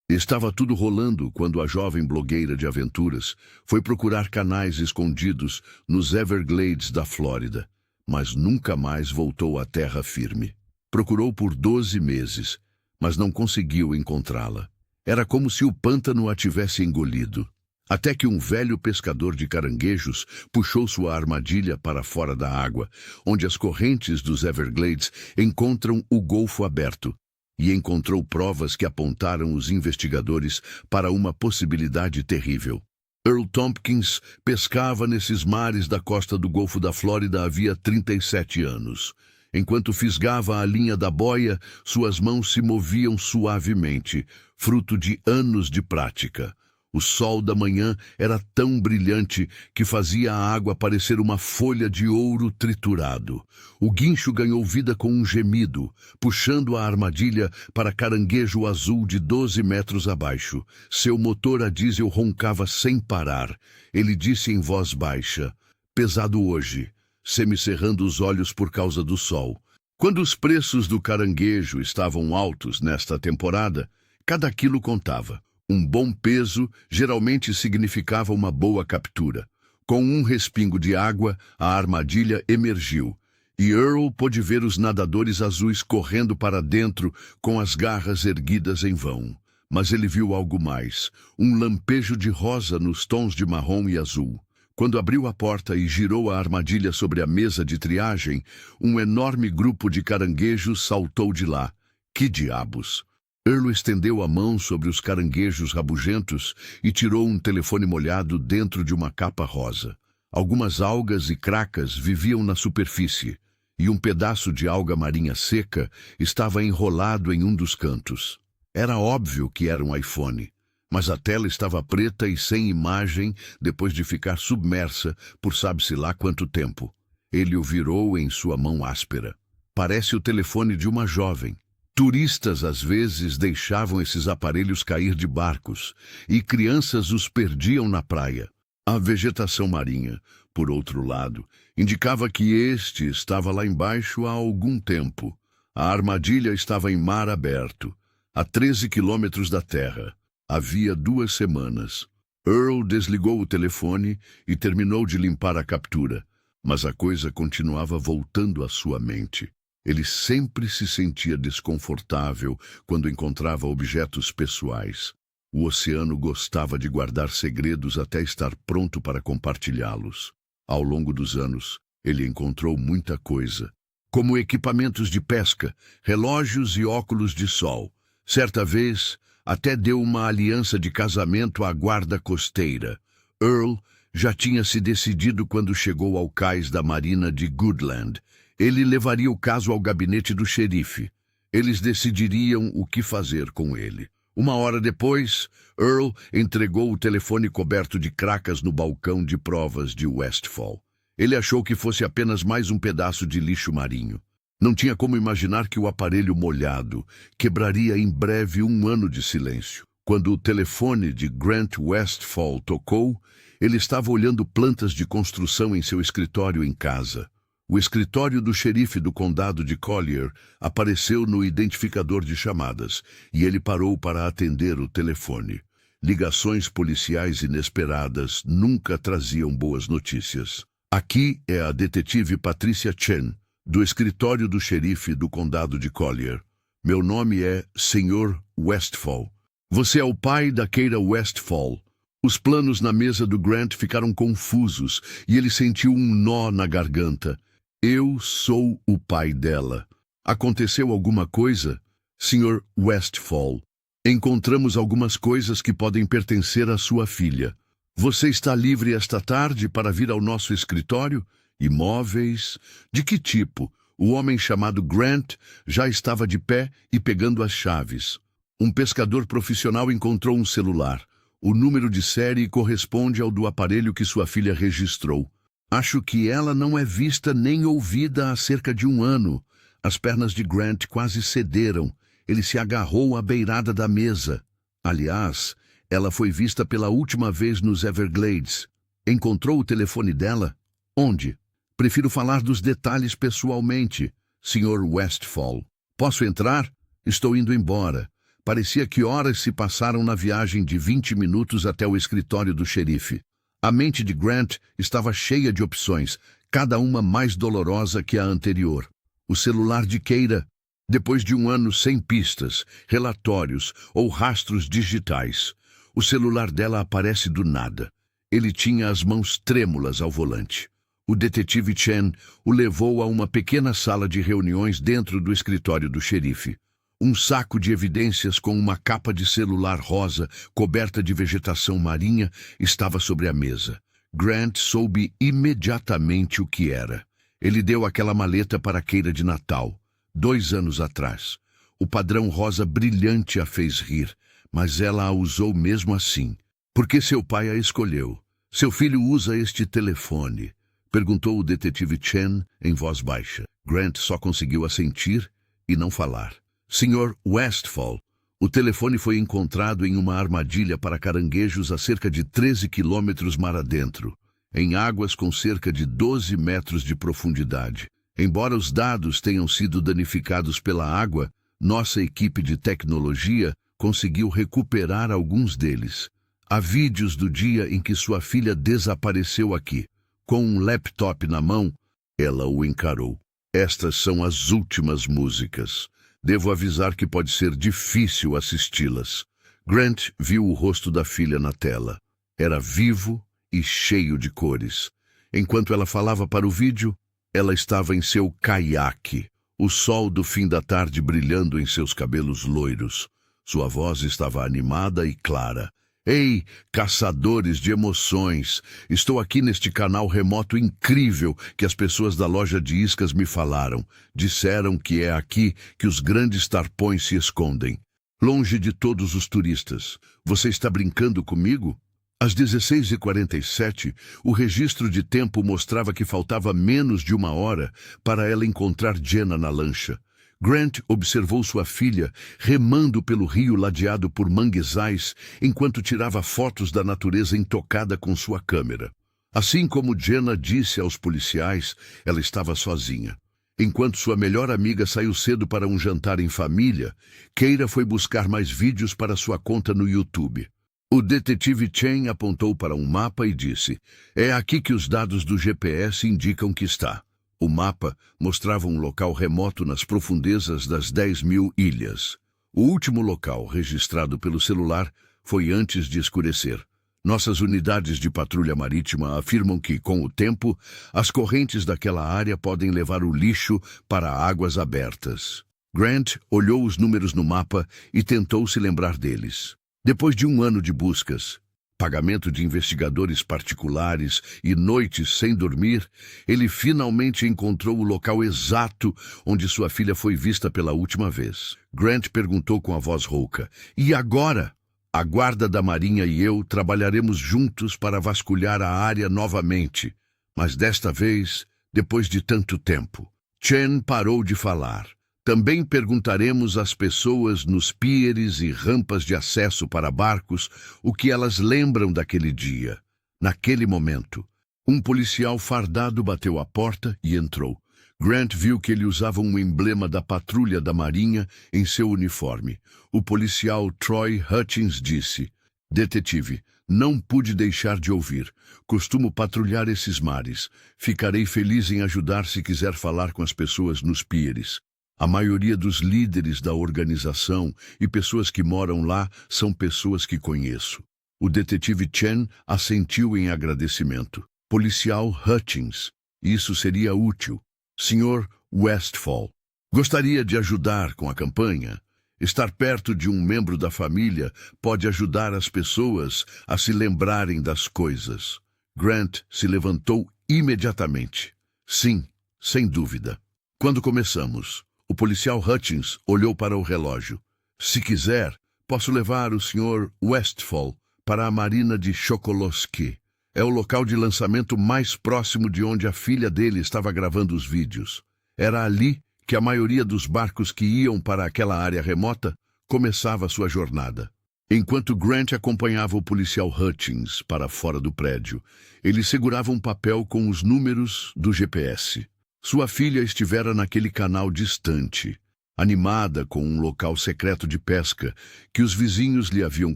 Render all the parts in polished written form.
Estava tudo rolando quando a jovem blogueira de aventuras foi procurar canais escondidos nos Everglades da Flórida, mas nunca mais voltou à terra firme. Procurou por 12 meses, mas não conseguiu encontrá-la. Era como se o pântano a tivesse engolido. Até que um velho pescador de caranguejos puxou sua armadilha para fora da água, onde as correntes dos Everglades encontram o Golfo aberto, e encontrou provas que apontaram os investigadores para uma possibilidade terrível. Earl Tompkins pescava nesses mares da costa do Golfo da Flórida havia 37 anos. Enquanto fisgava a linha da boia, suas mãos se moviam suavemente, fruto de anos de prática. O sol da manhã era tão brilhante que fazia a água parecer uma folha de ouro triturado. O guincho ganhou vida com um gemido, puxando a armadilha para caranguejo azul de 12 metros abaixo. Seu motor a diesel roncava sem parar. Ele disse em voz baixa, pesado hoje, semicerrando os olhos por causa do sol. Quando os preços do caranguejo estavam altos nesta temporada, cada quilo contava. Um bom peso geralmente significava uma boa captura. Com um respingo de água, a armadilha emergiu, e Earl pôde ver os nadadores azuis correndo para dentro com as garras erguidas em vão. Mas ele viu algo mais, um lampejo de rosa nos tons de marrom e azul. Quando abriu a porta e girou a armadilha sobre a mesa de triagem, um enorme grupo de caranguejos saltou de lá. Que diabos! Earl estendeu a mão sobre os caranguejos rabugentos e tirou um telefone molhado dentro de uma capa rosa. Algumas algas e cracas viviam na superfície, e um pedaço de alga marinha seca estava enrolado em um dos cantos. Era óbvio que era um iPhone, mas a tela estava preta e sem imagem depois de ficar submersa por sabe-se lá quanto tempo. Ele o virou em sua mão áspera. Parece o telefone de uma jovem. Turistas às vezes deixavam esses aparelhos cair de barcos e crianças os perdiam na praia. A vegetação marinha, por outro lado, indicava que este estava lá embaixo há algum tempo. A armadilha estava em mar aberto, a 13 quilômetros da terra. Havia 2 semanas. Earl desligou o telefone e terminou de limpar a captura, mas a coisa continuava voltando à sua mente. Ele sempre se sentia desconfortável quando encontrava objetos pessoais. O oceano gostava de guardar segredos até estar pronto para compartilhá-los. Ao longo dos anos, ele encontrou muita coisa, como equipamentos de pesca, relógios e óculos de sol. Certa vez, até deu uma aliança de casamento à guarda costeira. Earl já tinha se decidido quando chegou ao cais da marina de Goodland. Ele levaria o caso ao gabinete do xerife. Eles decidiriam o que fazer com ele. 1 hora depois, Earl entregou o telefone coberto de cracas no balcão de provas de Westfall. Ele achou que fosse apenas mais um pedaço de lixo marinho. Não tinha como imaginar que o aparelho molhado quebraria em breve 1 ano de silêncio. Quando o telefone de Grant Westfall tocou, ele estava olhando plantas de construção em seu escritório em casa. O escritório do xerife do condado de Collier apareceu no identificador de chamadas e ele parou para atender o telefone. Ligações policiais inesperadas nunca traziam boas notícias. Aqui é a detetive Patricia Chen, do escritório do xerife do condado de Collier. Meu nome é Sr. Westfall. Você é o pai da Keira Westfall. Os planos na mesa do Grant ficaram confusos e ele sentiu um nó na garganta. Eu sou o pai dela. Aconteceu alguma coisa? Sr. Westfall, encontramos algumas coisas que podem pertencer à sua filha. Você está livre esta tarde para vir ao nosso escritório? Imóveis? De que tipo? O homem chamado Grant já estava de pé e pegando as chaves. Um pescador profissional encontrou um celular. O número de série corresponde ao do aparelho que sua filha registrou. Acho que ela não é vista nem ouvida há cerca de 1 ano. As pernas de Grant quase cederam. Ele se agarrou à beirada da mesa. Aliás, ela foi vista pela última vez nos Everglades. Encontrou o telefone dela? Onde? Prefiro falar dos detalhes pessoalmente, Sr. Westfall. Posso entrar? Estou indo embora. Parecia que horas se passaram na viagem de 20 minutos até o escritório do xerife. A mente de Grant estava cheia de opções, cada uma mais dolorosa que a anterior. O celular de Keira, depois de um ano sem pistas, relatórios ou rastros digitais. O celular dela aparece do nada. Ele tinha as mãos trêmulas ao volante. O detetive Chen o levou a uma pequena sala de reuniões dentro do escritório do xerife. Um saco de evidências com uma capa de celular rosa coberta de vegetação marinha estava sobre a mesa. Grant soube imediatamente o que era. Ele deu aquela maleta para Keira de Natal, 2 anos atrás. O padrão rosa brilhante a fez rir, mas ela a usou mesmo assim. Por que seu pai a escolheu? Seu filho usa este telefone? Perguntou o detetive Chen em voz baixa. Grant só conseguiu assentir e não falar. Sr. Westphal, o telefone foi encontrado em uma armadilha para caranguejos a cerca de 13 quilômetros mar adentro, em águas com cerca de 12 metros de profundidade. Embora os dados tenham sido danificados pela água, nossa equipe de tecnologia conseguiu recuperar alguns deles. Há vídeos do dia em que sua filha desapareceu aqui. Com um laptop na mão, ela o encarou. Estas são as últimas músicas. Devo avisar que pode ser difícil assisti-las. Grant viu o rosto da filha na tela. Era vivo e cheio de cores. Enquanto ela falava para o vídeo, ela estava em seu caiaque, o sol do fim da tarde brilhando em seus cabelos loiros. Sua voz estava animada e clara. Ei, caçadores de emoções, estou aqui neste canal remoto incrível que as pessoas da loja de iscas me falaram. Disseram que é aqui que os grandes tarpões se escondem, longe de todos os turistas. Você está brincando comigo? Às 16h47, o registro de tempo mostrava que faltava menos de 1 hora para ela encontrar Jenna na lancha. Grant observou sua filha remando pelo rio ladeado por manguezais enquanto tirava fotos da natureza intocada com sua câmera. Assim como Jenna disse aos policiais, ela estava sozinha. Enquanto sua melhor amiga saiu cedo para um jantar em família, Keira foi buscar mais vídeos para sua conta no YouTube. O detetive Chen apontou para um mapa e disse: "É aqui que os dados do GPS indicam que está." O mapa mostrava um local remoto nas profundezas das 10.000 ilhas. O último local registrado pelo celular foi antes de escurecer. Nossas unidades de patrulha marítima afirmam que, com o tempo, as correntes daquela área podem levar o lixo para águas abertas. Grant olhou os números no mapa e tentou se lembrar deles. Depois de 1 ano de buscas, pagamento de investigadores particulares e noites sem dormir, ele finalmente encontrou o local exato onde sua filha foi vista pela última vez. Grant perguntou com a voz rouca: "E agora?" "A guarda da marinha e eu trabalharemos juntos para vasculhar a área novamente, mas desta vez, depois de tanto tempo." Chen parou de falar. "Também perguntaremos às pessoas nos pieres e rampas de acesso para barcos o que elas lembram daquele dia." Naquele momento, um policial fardado bateu à porta e entrou. Grant viu que ele usava um emblema da patrulha da marinha em seu uniforme. O policial Troy Hutchins disse: "Detetive, não pude deixar de ouvir. Costumo patrulhar esses mares. Ficarei feliz em ajudar se quiser falar com as pessoas nos pieres. A maioria dos líderes da organização e pessoas que moram lá são pessoas que conheço." O detetive Chen assentiu em agradecimento. "Policial Hutchins, isso seria útil. Sr. Westphal, gostaria de ajudar com a campanha? Estar perto de um membro da família pode ajudar as pessoas a se lembrarem das coisas." Grant se levantou imediatamente. "Sim, sem dúvida." "Quando começamos?" O policial Hutchins olhou para o relógio. "Se quiser, posso levar o Sr. Westphal para a marina de Chokolosky. É o local de lançamento mais próximo de onde a filha dele estava gravando os vídeos. Era ali que a maioria dos barcos que iam para aquela área remota começava sua jornada." Enquanto Grant acompanhava o policial Hutchins para fora do prédio, ele segurava um papel com os números do GPS. Sua filha estivera naquele canal distante. animada com um local secreto de pesca que os vizinhos lhe haviam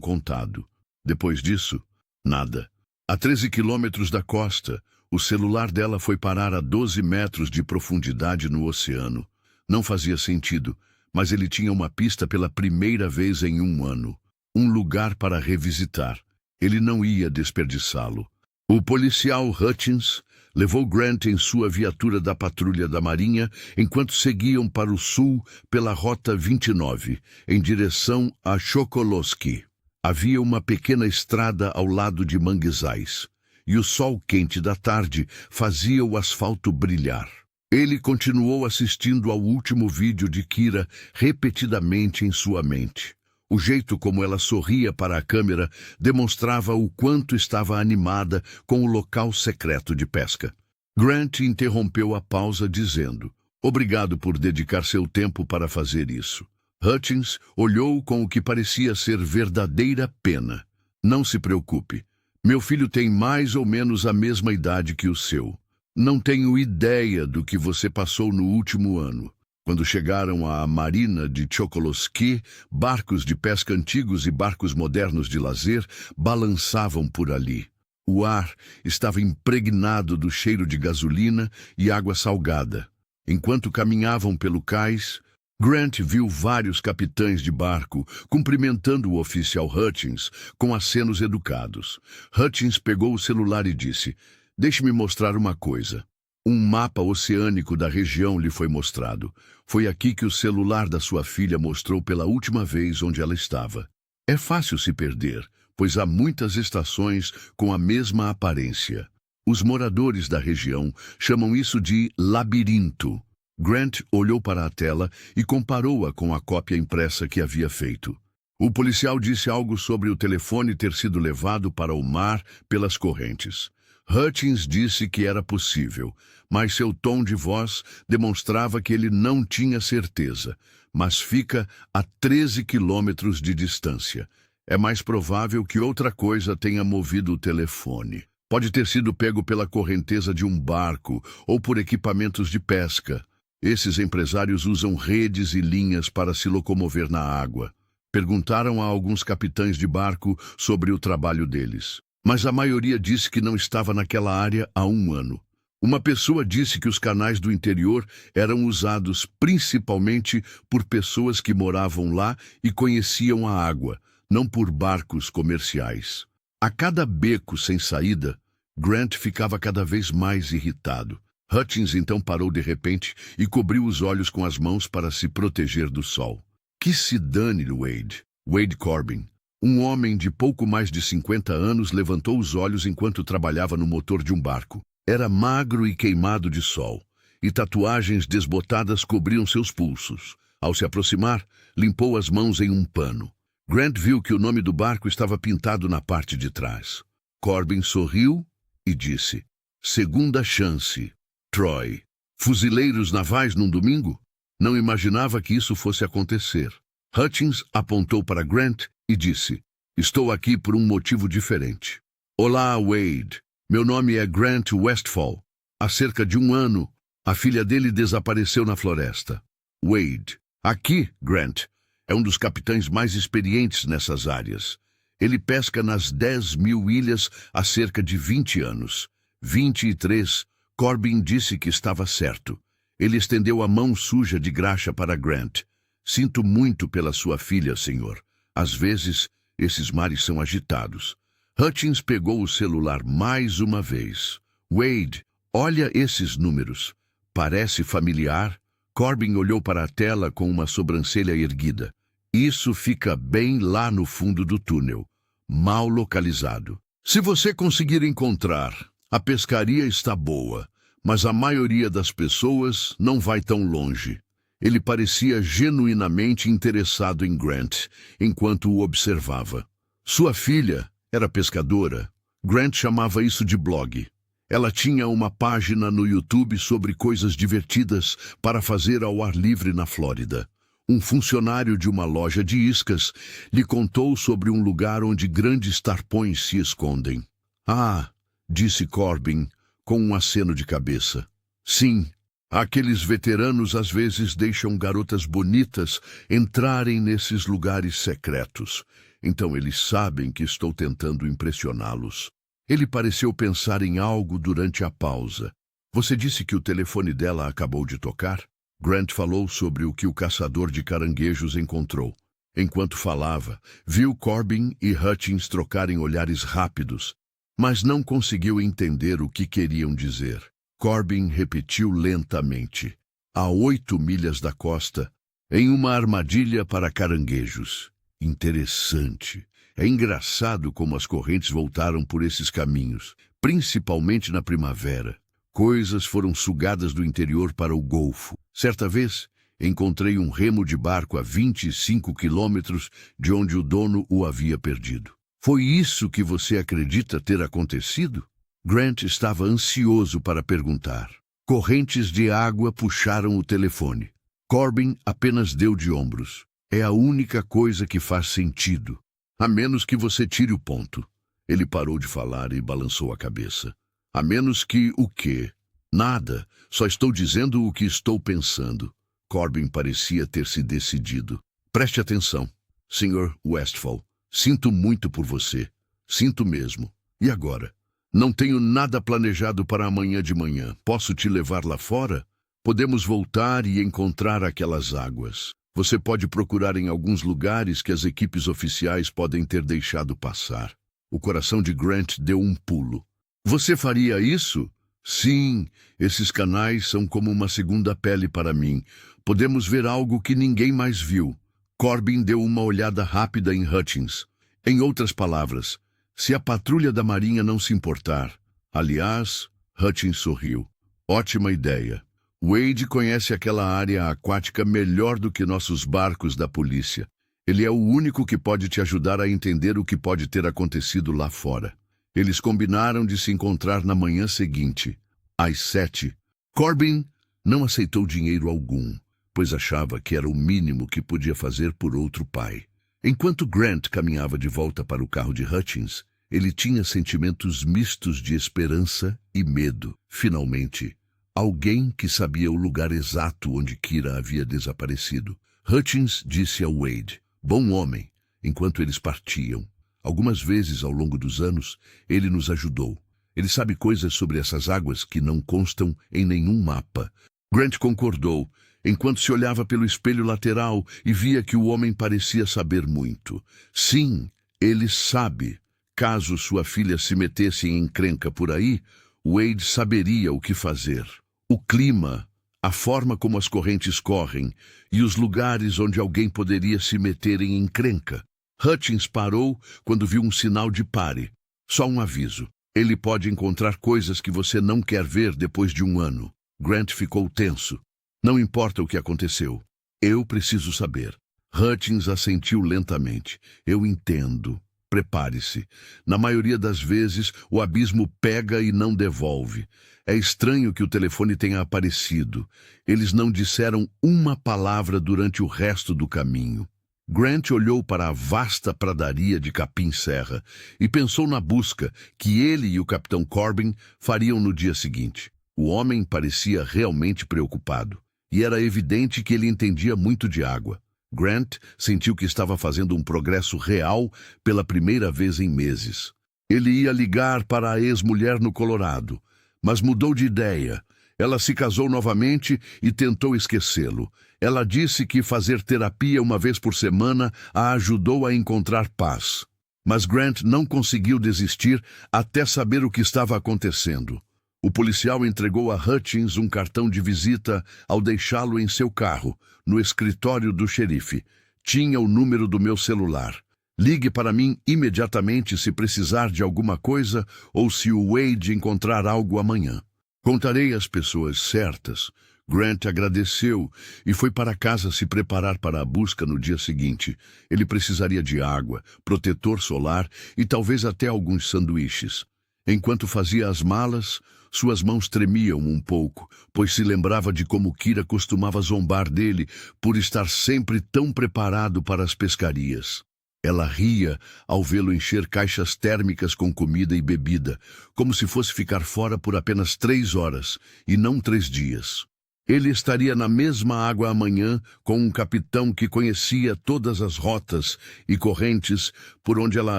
contado. Depois disso, nada. A 13 quilômetros da costa, o celular dela foi parar a 12 metros de profundidade no oceano. Não fazia sentido, mas ele tinha uma pista pela primeira vez em um ano. Um lugar para revisitar. Ele não ia desperdiçá-lo. O policial Hutchins levou Grant em sua viatura da patrulha da Marinha enquanto seguiam para o sul pela Rota 29, em direção a Chokoloskee. Havia uma pequena estrada ao lado de manguezais, e o sol quente da tarde fazia o asfalto brilhar. Ele continuou assistindo ao último vídeo de Kira repetidamente em sua mente. O jeito como ela sorria para a câmera demonstrava o quanto estava animada com o local secreto de pesca. Grant interrompeu a pausa dizendo: "Obrigado por dedicar seu tempo para fazer isso." Hutchins olhou com o que parecia ser verdadeira pena. "Não se preocupe. Meu filho tem mais ou menos a mesma idade que o seu. Não tenho ideia do que você passou no último ano." Quando chegaram à marina de Chokoloskee, barcos de pesca antigos e barcos modernos de lazer balançavam por ali. O ar estava impregnado do cheiro de gasolina e água salgada. Enquanto caminhavam pelo cais, Grant viu vários capitães de barco cumprimentando o oficial Hutchins com acenos educados. Hutchins pegou o celular e disse: "Deixe-me mostrar uma coisa." Um mapa oceânico da região lhe foi mostrado. Foi aqui que o celular da sua filha mostrou pela última vez onde ela estava. É fácil se perder, pois há muitas estações com a mesma aparência. Os moradores da região chamam isso de labirinto. Grant olhou para a tela e comparou-a com a cópia impressa que havia feito. O policial disse algo sobre o telefone ter sido levado para o mar pelas correntes. Hutchins disse que era possível, mas seu tom de voz demonstrava que ele não tinha certeza. Mas fica a 13 quilômetros de distância. É mais provável que outra coisa tenha movido o telefone. Pode ter sido pego pela correnteza de um barco ou por equipamentos de pesca. Esses empresários usam redes e linhas para se locomover na água. Perguntaram a alguns capitães de barco sobre o trabalho deles, mas a maioria disse que não estava naquela área há um ano. Uma pessoa disse que os canais do interior eram usados principalmente por pessoas que moravam lá e conheciam a água, não por barcos comerciais. A cada beco sem saída, Grant ficava cada vez mais irritado. Hutchins então parou de repente e cobriu os olhos com as mãos para se proteger do sol. Que se dane, Wade. Wade Corbin. Um homem de pouco mais de 50 anos levantou os olhos enquanto trabalhava no motor de um barco. Era magro e queimado de sol, e tatuagens desbotadas cobriam seus pulsos. Ao se aproximar, limpou as mãos em um pano. Grant viu que o nome do barco estava pintado na parte de trás. Corbin sorriu e disse: "Segunda chance, Troy." Fuzileiros navais num domingo? Não imaginava que isso fosse acontecer. Hutchins apontou para Grant e disse: "Estou aqui por um motivo diferente." "Olá, Wade. Meu nome é Grant Westfall. Há cerca de um ano, a filha dele desapareceu na floresta." Wade: "Aqui, Grant, é um dos capitães mais experientes nessas áreas. Ele pesca nas 10.000 ilhas há cerca de 20 anos. 23, Corbin disse que estava certo. Ele estendeu a mão suja de graxa para Grant. "Sinto muito pela sua filha, senhor. Às vezes, esses mares são agitados." Hutchins pegou o celular mais uma vez. "Wade, olha esses números. Parece familiar?" Corbin olhou para a tela com uma sobrancelha erguida. "Isso fica bem lá no fundo do túnel. Mal localizado. Se você conseguir encontrar, a pescaria está boa, mas a maioria das pessoas não vai tão longe." Ele parecia genuinamente interessado em Grant, enquanto o observava. Sua filha era pescadora. Grant chamava isso de blog. Ela tinha uma página no YouTube sobre coisas divertidas para fazer ao ar livre na Flórida. Um funcionário de uma loja de iscas lhe contou sobre um lugar onde grandes tarpões se escondem. "Ah", disse Corbin, com um aceno de cabeça. "Sim, Aqueles veteranos às vezes deixam garotas bonitas entrarem nesses lugares secretos. Então eles sabem que estou tentando impressioná-los. Ele pareceu pensar em algo durante a pausa. Você disse que o telefone dela acabou de tocar? Grant falou sobre o que o caçador de caranguejos encontrou. Enquanto falava, viu Corbin e Hutchins trocarem olhares rápidos, mas não conseguiu entender o que queriam dizer. Corbin repetiu lentamente. A 8 milhas da costa, em uma armadilha para caranguejos. Interessante. É engraçado como as correntes voltaram por esses caminhos, principalmente na primavera. Coisas foram sugadas do interior para o Golfo. Certa vez, encontrei um remo de barco a 25 quilômetros de onde o dono o havia perdido. Foi isso que você acredita ter acontecido? Grant estava ansioso para perguntar. Correntes de água puxaram o telefone. Corbin apenas deu de ombros. É a única coisa que faz sentido. A menos que você tire o ponto. Ele parou de falar e balançou a cabeça. A menos que o quê? Nada. Só estou dizendo o que estou pensando. Corbin parecia ter se decidido. Preste atenção, Sr. Westphal. Sinto muito por você. Sinto mesmo. E agora? Não tenho nada planejado para amanhã de manhã. Posso te levar lá fora? Podemos voltar e encontrar aquelas águas. Você pode procurar em alguns lugares que as equipes oficiais podem ter deixado passar. O coração de Grant deu um pulo. Você faria isso? Sim, esses canais são como uma segunda pele para mim. Podemos ver algo que ninguém mais viu. Corbin deu uma olhada rápida em Hutchins. Em outras palavras, se a patrulha da Marinha não se importar. Aliás, Hutchins sorriu. Ótima ideia. Wade conhece aquela área aquática melhor do que nossos barcos da polícia. Ele é o único que pode te ajudar a entender o que pode ter acontecido lá fora. Eles combinaram de se encontrar na manhã seguinte, às 7. Corbin não aceitou dinheiro algum, pois achava que era o mínimo que podia fazer por outro pai. Enquanto Grant caminhava de volta para o carro de Hutchins, ele tinha sentimentos mistos de esperança e medo. Finalmente, alguém que sabia o lugar exato onde Kira havia desaparecido. Hutchins disse a Wade, bom homem, enquanto eles partiam. Algumas vezes ao longo dos anos, ele nos ajudou. Ele sabe coisas sobre essas águas que não constam em nenhum mapa. Grant concordou, enquanto se olhava pelo espelho lateral e via que o homem parecia saber muito. Sim, ele sabe. Caso sua filha se metesse em encrenca por aí, Wade saberia o que fazer. O clima, a forma como as correntes correm e os lugares onde alguém poderia se meter em encrenca. Hutchins parou quando viu um sinal de pare. Só um aviso. Ele pode encontrar coisas que você não quer ver depois de um ano. Grant ficou tenso. Não importa o que aconteceu. Eu preciso saber. Hutchins assentiu lentamente. Eu entendo. Prepare-se. Na maioria das vezes, o abismo pega e não devolve. É estranho que o telefone tenha aparecido. Eles não disseram uma palavra durante o resto do caminho. Grant olhou para a vasta pradaria de capim-serra e pensou na busca que ele e o capitão Corbin fariam no dia seguinte. O homem parecia realmente preocupado, e era evidente que ele entendia muito de água. Grant sentiu que estava fazendo um progresso real pela primeira vez em meses. Ele ia ligar para a ex-mulher no Colorado, mas mudou de ideia. Ela se casou novamente e tentou esquecê-lo. Ela disse que fazer terapia uma vez por semana a ajudou a encontrar paz. Mas Grant não conseguiu desistir até saber o que estava acontecendo. O policial entregou a Hutchins um cartão de visita ao deixá-lo em seu carro, no escritório do xerife. Tinha o número do meu celular. Ligue para mim imediatamente se precisar de alguma coisa ou se o Wade encontrar algo amanhã. Contarei às pessoas certas. Grant agradeceu e foi para casa se preparar para a busca no dia seguinte. Ele precisaria de água, protetor solar e talvez até alguns sanduíches. Enquanto fazia as malas, suas mãos tremiam um pouco, pois se lembrava de como Kira costumava zombar dele por estar sempre tão preparado para as pescarias. Ela ria ao vê-lo encher caixas térmicas com comida e bebida, como se fosse ficar fora por apenas 3 horas, e não 3 dias. Ele estaria na mesma água amanhã com um capitão que conhecia todas as rotas e correntes por onde ela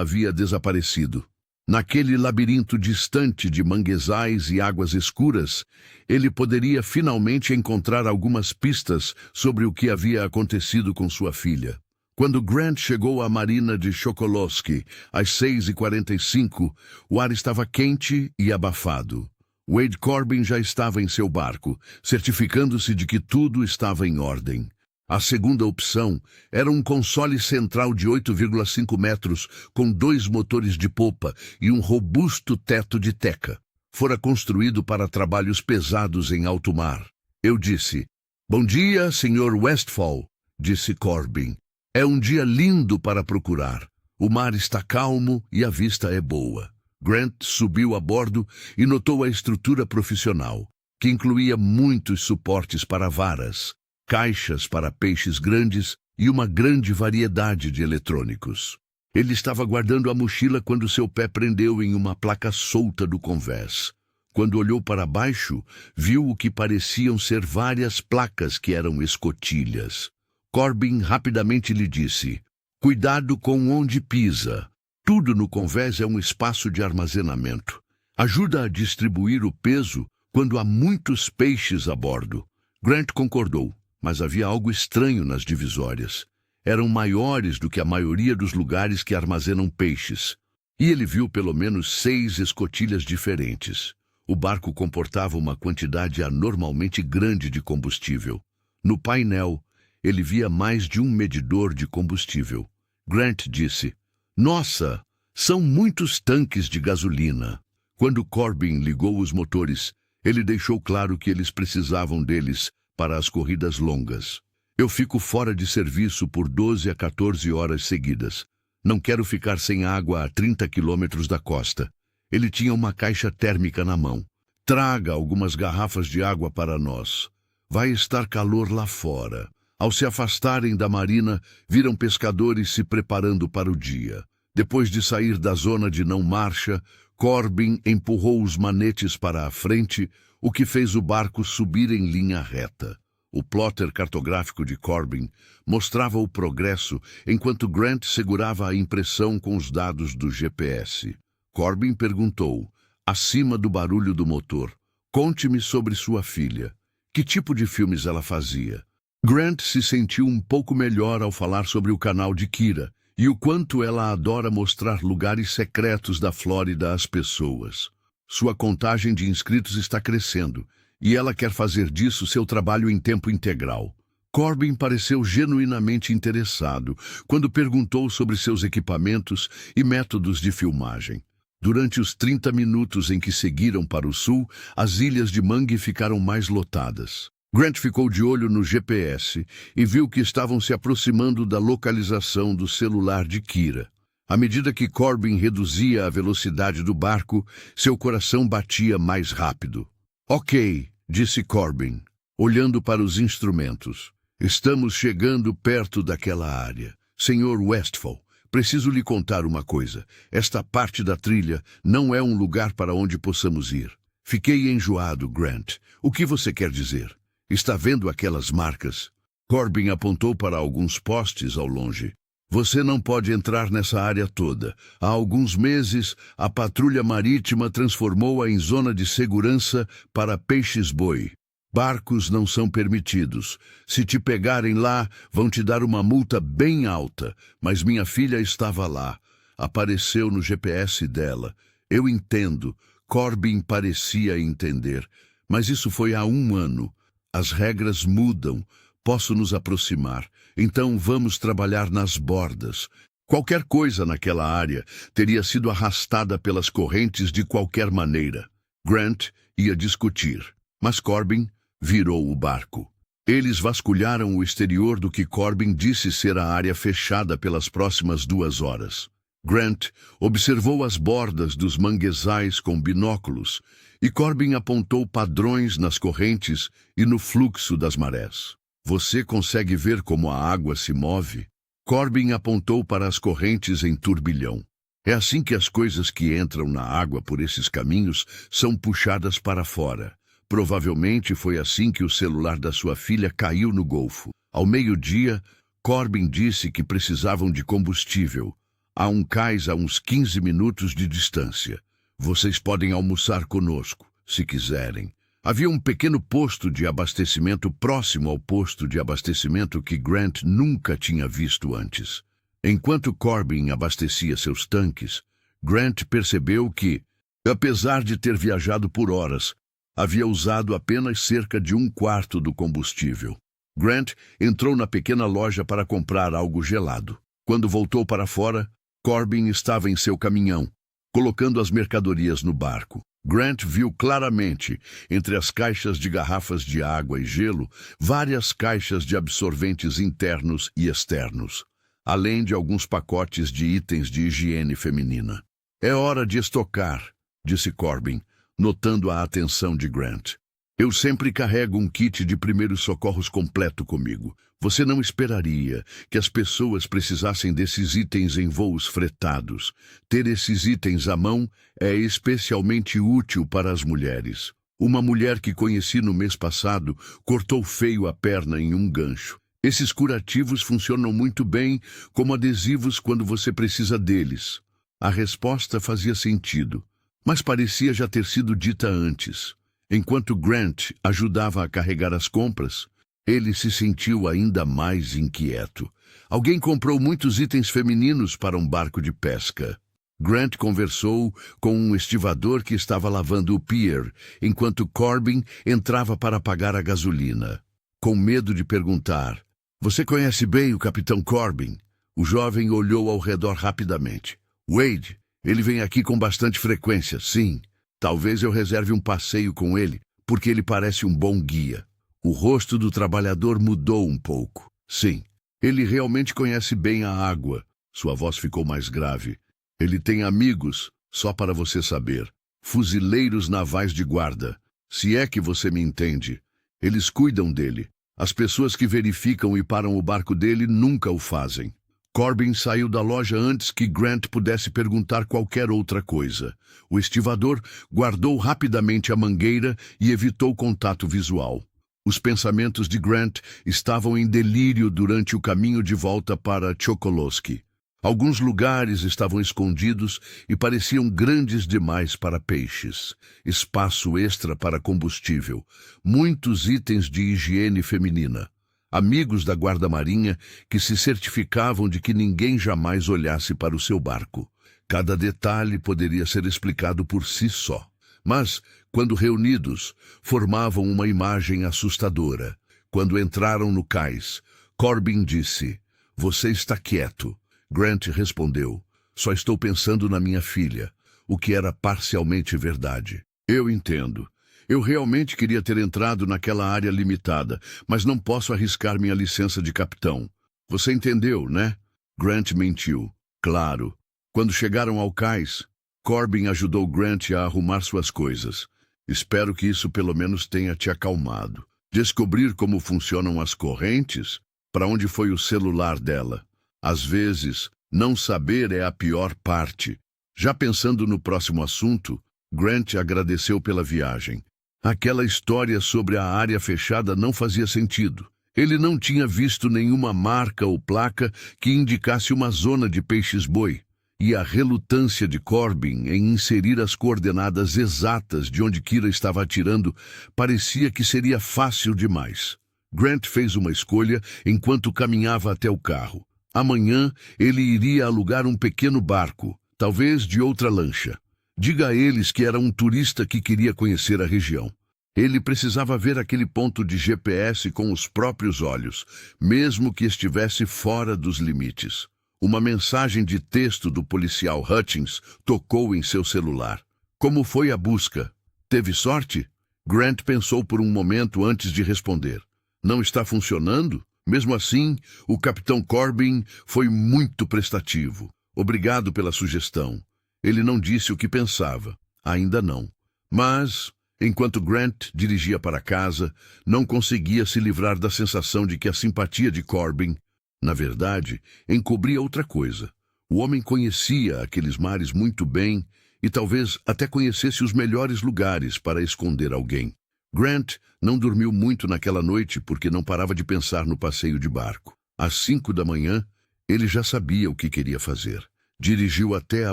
havia desaparecido. Naquele labirinto distante de manguezais e águas escuras, ele poderia finalmente encontrar algumas pistas sobre o que havia acontecido com sua filha. Quando Grant chegou à marina de Chokolosky, às 6h45, o ar estava quente e abafado. Wade Corbin já estava em seu barco, certificando-se de que tudo estava em ordem. A segunda opção era um console central de 8,5 metros com 2 motores de popa e um robusto teto de teca. Fora construído para trabalhos pesados em alto mar. Eu disse, "Bom dia, Sr. Westphal", disse Corbin. "É um dia lindo para procurar. O mar está calmo e a vista é boa." Grant subiu a bordo e notou a estrutura profissional, que incluía muitos suportes para varas, caixas para peixes grandes e uma grande variedade de eletrônicos. Ele estava guardando a mochila quando seu pé prendeu em uma placa solta do convés. Quando olhou para baixo, viu o que pareciam ser várias placas que eram escotilhas. Corbin rapidamente lhe disse, "Cuidado com onde pisa. Tudo no convés é um espaço de armazenamento. Ajuda a distribuir o peso quando há muitos peixes a bordo." Grant concordou, mas havia algo estranho nas divisórias. Eram maiores do que a maioria dos lugares que armazenam peixes. E ele viu pelo menos 6 escotilhas diferentes. O barco comportava uma quantidade anormalmente grande de combustível. No painel, ele via mais de um medidor de combustível. Grant disse, "Nossa, são muitos tanques de gasolina." Quando Corbin ligou os motores, ele deixou claro que eles precisavam deles para as corridas longas. "Eu fico fora de serviço por 12 a 14 horas seguidas. Não quero ficar sem água a 30 quilômetros da costa." Ele tinha uma caixa térmica na mão. "Traga algumas garrafas de água para nós. Vai estar calor lá fora." Ao se afastarem da marina, viram pescadores se preparando para o dia. Depois de sair da zona de não marcha, Corbin empurrou os manetes para a frente, o que fez o barco subir em linha reta. O plotter cartográfico de Corbin mostrava o progresso, enquanto Grant segurava a impressão com os dados do GPS. Corbin perguntou, acima do barulho do motor, "Conte-me sobre sua filha. Que tipo de filmes ela fazia?" Grant se sentiu um pouco melhor ao falar sobre o canal de Kira e o quanto ela adora mostrar lugares secretos da Flórida às pessoas. Sua contagem de inscritos está crescendo e ela quer fazer disso seu trabalho em tempo integral. Corbin pareceu genuinamente interessado quando perguntou sobre seus equipamentos e métodos de filmagem. Durante os 30 minutos em que seguiram para o sul, as ilhas de Mangue ficaram mais lotadas. Grant ficou de olho no GPS e viu que estavam se aproximando da localização do celular de Kira. À medida que Corbin reduzia a velocidade do barco, seu coração batia mais rápido. "Ok", disse Corbin, olhando para os instrumentos. "Estamos chegando perto daquela área. Sr. Westphal, preciso lhe contar uma coisa. Esta parte da trilha não é um lugar para onde possamos ir." "Fiquei enjoado, Grant. O que você quer dizer? Está vendo aquelas marcas?" Corbin apontou para alguns postes ao longe. "Você não pode entrar nessa área toda. Há alguns meses, a patrulha marítima transformou-a em zona de segurança para peixes-boi. Barcos não são permitidos. Se te pegarem lá, vão te dar uma multa bem alta. Mas minha filha estava lá. Apareceu no GPS dela. Eu entendo." Corbin parecia entender. "Mas isso foi há 1 ano. As regras mudam. Posso nos aproximar. Então vamos trabalhar nas bordas." Qualquer coisa naquela área teria sido arrastada pelas correntes de qualquer maneira. Grant ia discutir, mas Corbin virou o barco. Eles vasculharam o exterior do que Corbin disse ser a área fechada pelas próximas 2 horas. Grant observou as bordas dos manguezais com binóculos e Corbin apontou padrões nas correntes e no fluxo das marés. "Você consegue ver como a água se move?" Corbin apontou para as correntes em turbilhão. "É assim que as coisas que entram na água por esses caminhos são puxadas para fora. Provavelmente foi assim que o celular da sua filha caiu no Golfo. Ao meio-dia, Corbin disse que precisavam de combustível. Há um cais a uns 15 minutos de distância. Vocês podem almoçar conosco, se quiserem. Havia um pequeno posto de abastecimento próximo ao posto de abastecimento que Grant nunca tinha visto antes. Enquanto Corbin abastecia seus tanques, Grant percebeu que, apesar de ter viajado por horas, havia usado apenas cerca de um quarto do combustível. Grant entrou na pequena loja para comprar algo gelado. Quando voltou para fora, Corbin estava em seu caminhão, colocando as mercadorias no barco. Grant viu claramente, entre as caixas de garrafas de água e gelo, várias caixas de absorventes internos e externos, além de alguns pacotes de itens de higiene feminina. É hora de estocar, disse Corbin, notando a atenção de Grant. Eu sempre carrego um kit de primeiros socorros completo comigo. Você não esperaria que as pessoas precisassem desses itens em voos fretados. Ter esses itens à mão é especialmente útil para as mulheres. Uma mulher que conheci no mês passado cortou feio a perna em um gancho. Esses curativos funcionam muito bem como adesivos quando você precisa deles. A resposta fazia sentido, mas parecia já ter sido dita antes. Enquanto Grant ajudava a carregar as compras, ele se sentiu ainda mais inquieto. Alguém comprou muitos itens femininos para um barco de pesca. Grant conversou com um estivador que estava lavando o pier, enquanto Corbin entrava para pagar a gasolina. Com medo de perguntar, "Você conhece bem o Capitão Corbin?" O jovem olhou ao redor rapidamente. "Wade, ele vem aqui com bastante frequência, sim. Talvez eu reserve um passeio com ele, porque ele parece um bom guia." O rosto do trabalhador mudou um pouco. "Sim, ele realmente conhece bem a água." Sua voz ficou mais grave. "Ele tem amigos, só para você saber. Fuzileiros navais de guarda. Se é que você me entende. Eles cuidam dele. As pessoas que verificam e param o barco dele nunca o fazem." Corbin saiu da loja antes que Grant pudesse perguntar qualquer outra coisa. O estivador guardou rapidamente a mangueira e evitou contato visual. Os pensamentos de Grant estavam em delírio durante o caminho de volta para Chokoloskee. Alguns lugares estavam escondidos e pareciam grandes demais para peixes. Espaço extra para combustível. Muitos itens de higiene feminina. Amigos da guarda-marinha que se certificavam de que ninguém jamais olhasse para o seu barco. Cada detalhe poderia ser explicado por si só. Mas, quando reunidos, formavam uma imagem assustadora. Quando entraram no cais, Corbin disse, "Você está quieto." Grant respondeu, "Só estou pensando na minha filha," o que era parcialmente verdade. "Eu entendo. Eu realmente queria ter entrado naquela área limitada, mas não posso arriscar minha licença de capitão. Você entendeu, né?" Grant mentiu. "Claro." Quando chegaram ao cais, Corbin ajudou Grant a arrumar suas coisas. "Espero que isso pelo menos tenha te acalmado. Descobrir como funcionam as correntes? Para onde foi o celular dela? Às vezes, não saber é a pior parte." Já pensando no próximo assunto, Grant agradeceu pela viagem. Aquela história sobre a área fechada não fazia sentido. Ele não tinha visto nenhuma marca ou placa que indicasse uma zona de peixes-boi. E a relutância de Corbin em inserir as coordenadas exatas de onde Kira estava atirando parecia que seria fácil demais. Grant fez uma escolha enquanto caminhava até o carro. Amanhã ele iria alugar um pequeno barco, talvez de outra lancha. Diga a eles que era um turista que queria conhecer a região. Ele precisava ver aquele ponto de GPS com os próprios olhos, mesmo que estivesse fora dos limites. Uma mensagem de texto do policial Hutchins tocou em seu celular. "Como foi a busca? Teve sorte?" Grant pensou por um momento antes de responder. "Não está funcionando?" Mesmo assim, o capitão Corbin foi muito prestativo. "Obrigado pela sugestão." Ele não disse o que pensava. Ainda não. Mas, enquanto Grant dirigia para casa, não conseguia se livrar da sensação de que a simpatia de Corbin, na verdade, encobria outra coisa. O homem conhecia aqueles mares muito bem e talvez até conhecesse os melhores lugares para esconder alguém. Grant não dormiu muito naquela noite porque não parava de pensar no passeio de barco. Às 5 da manhã, ele já sabia o que queria fazer. Dirigiu até a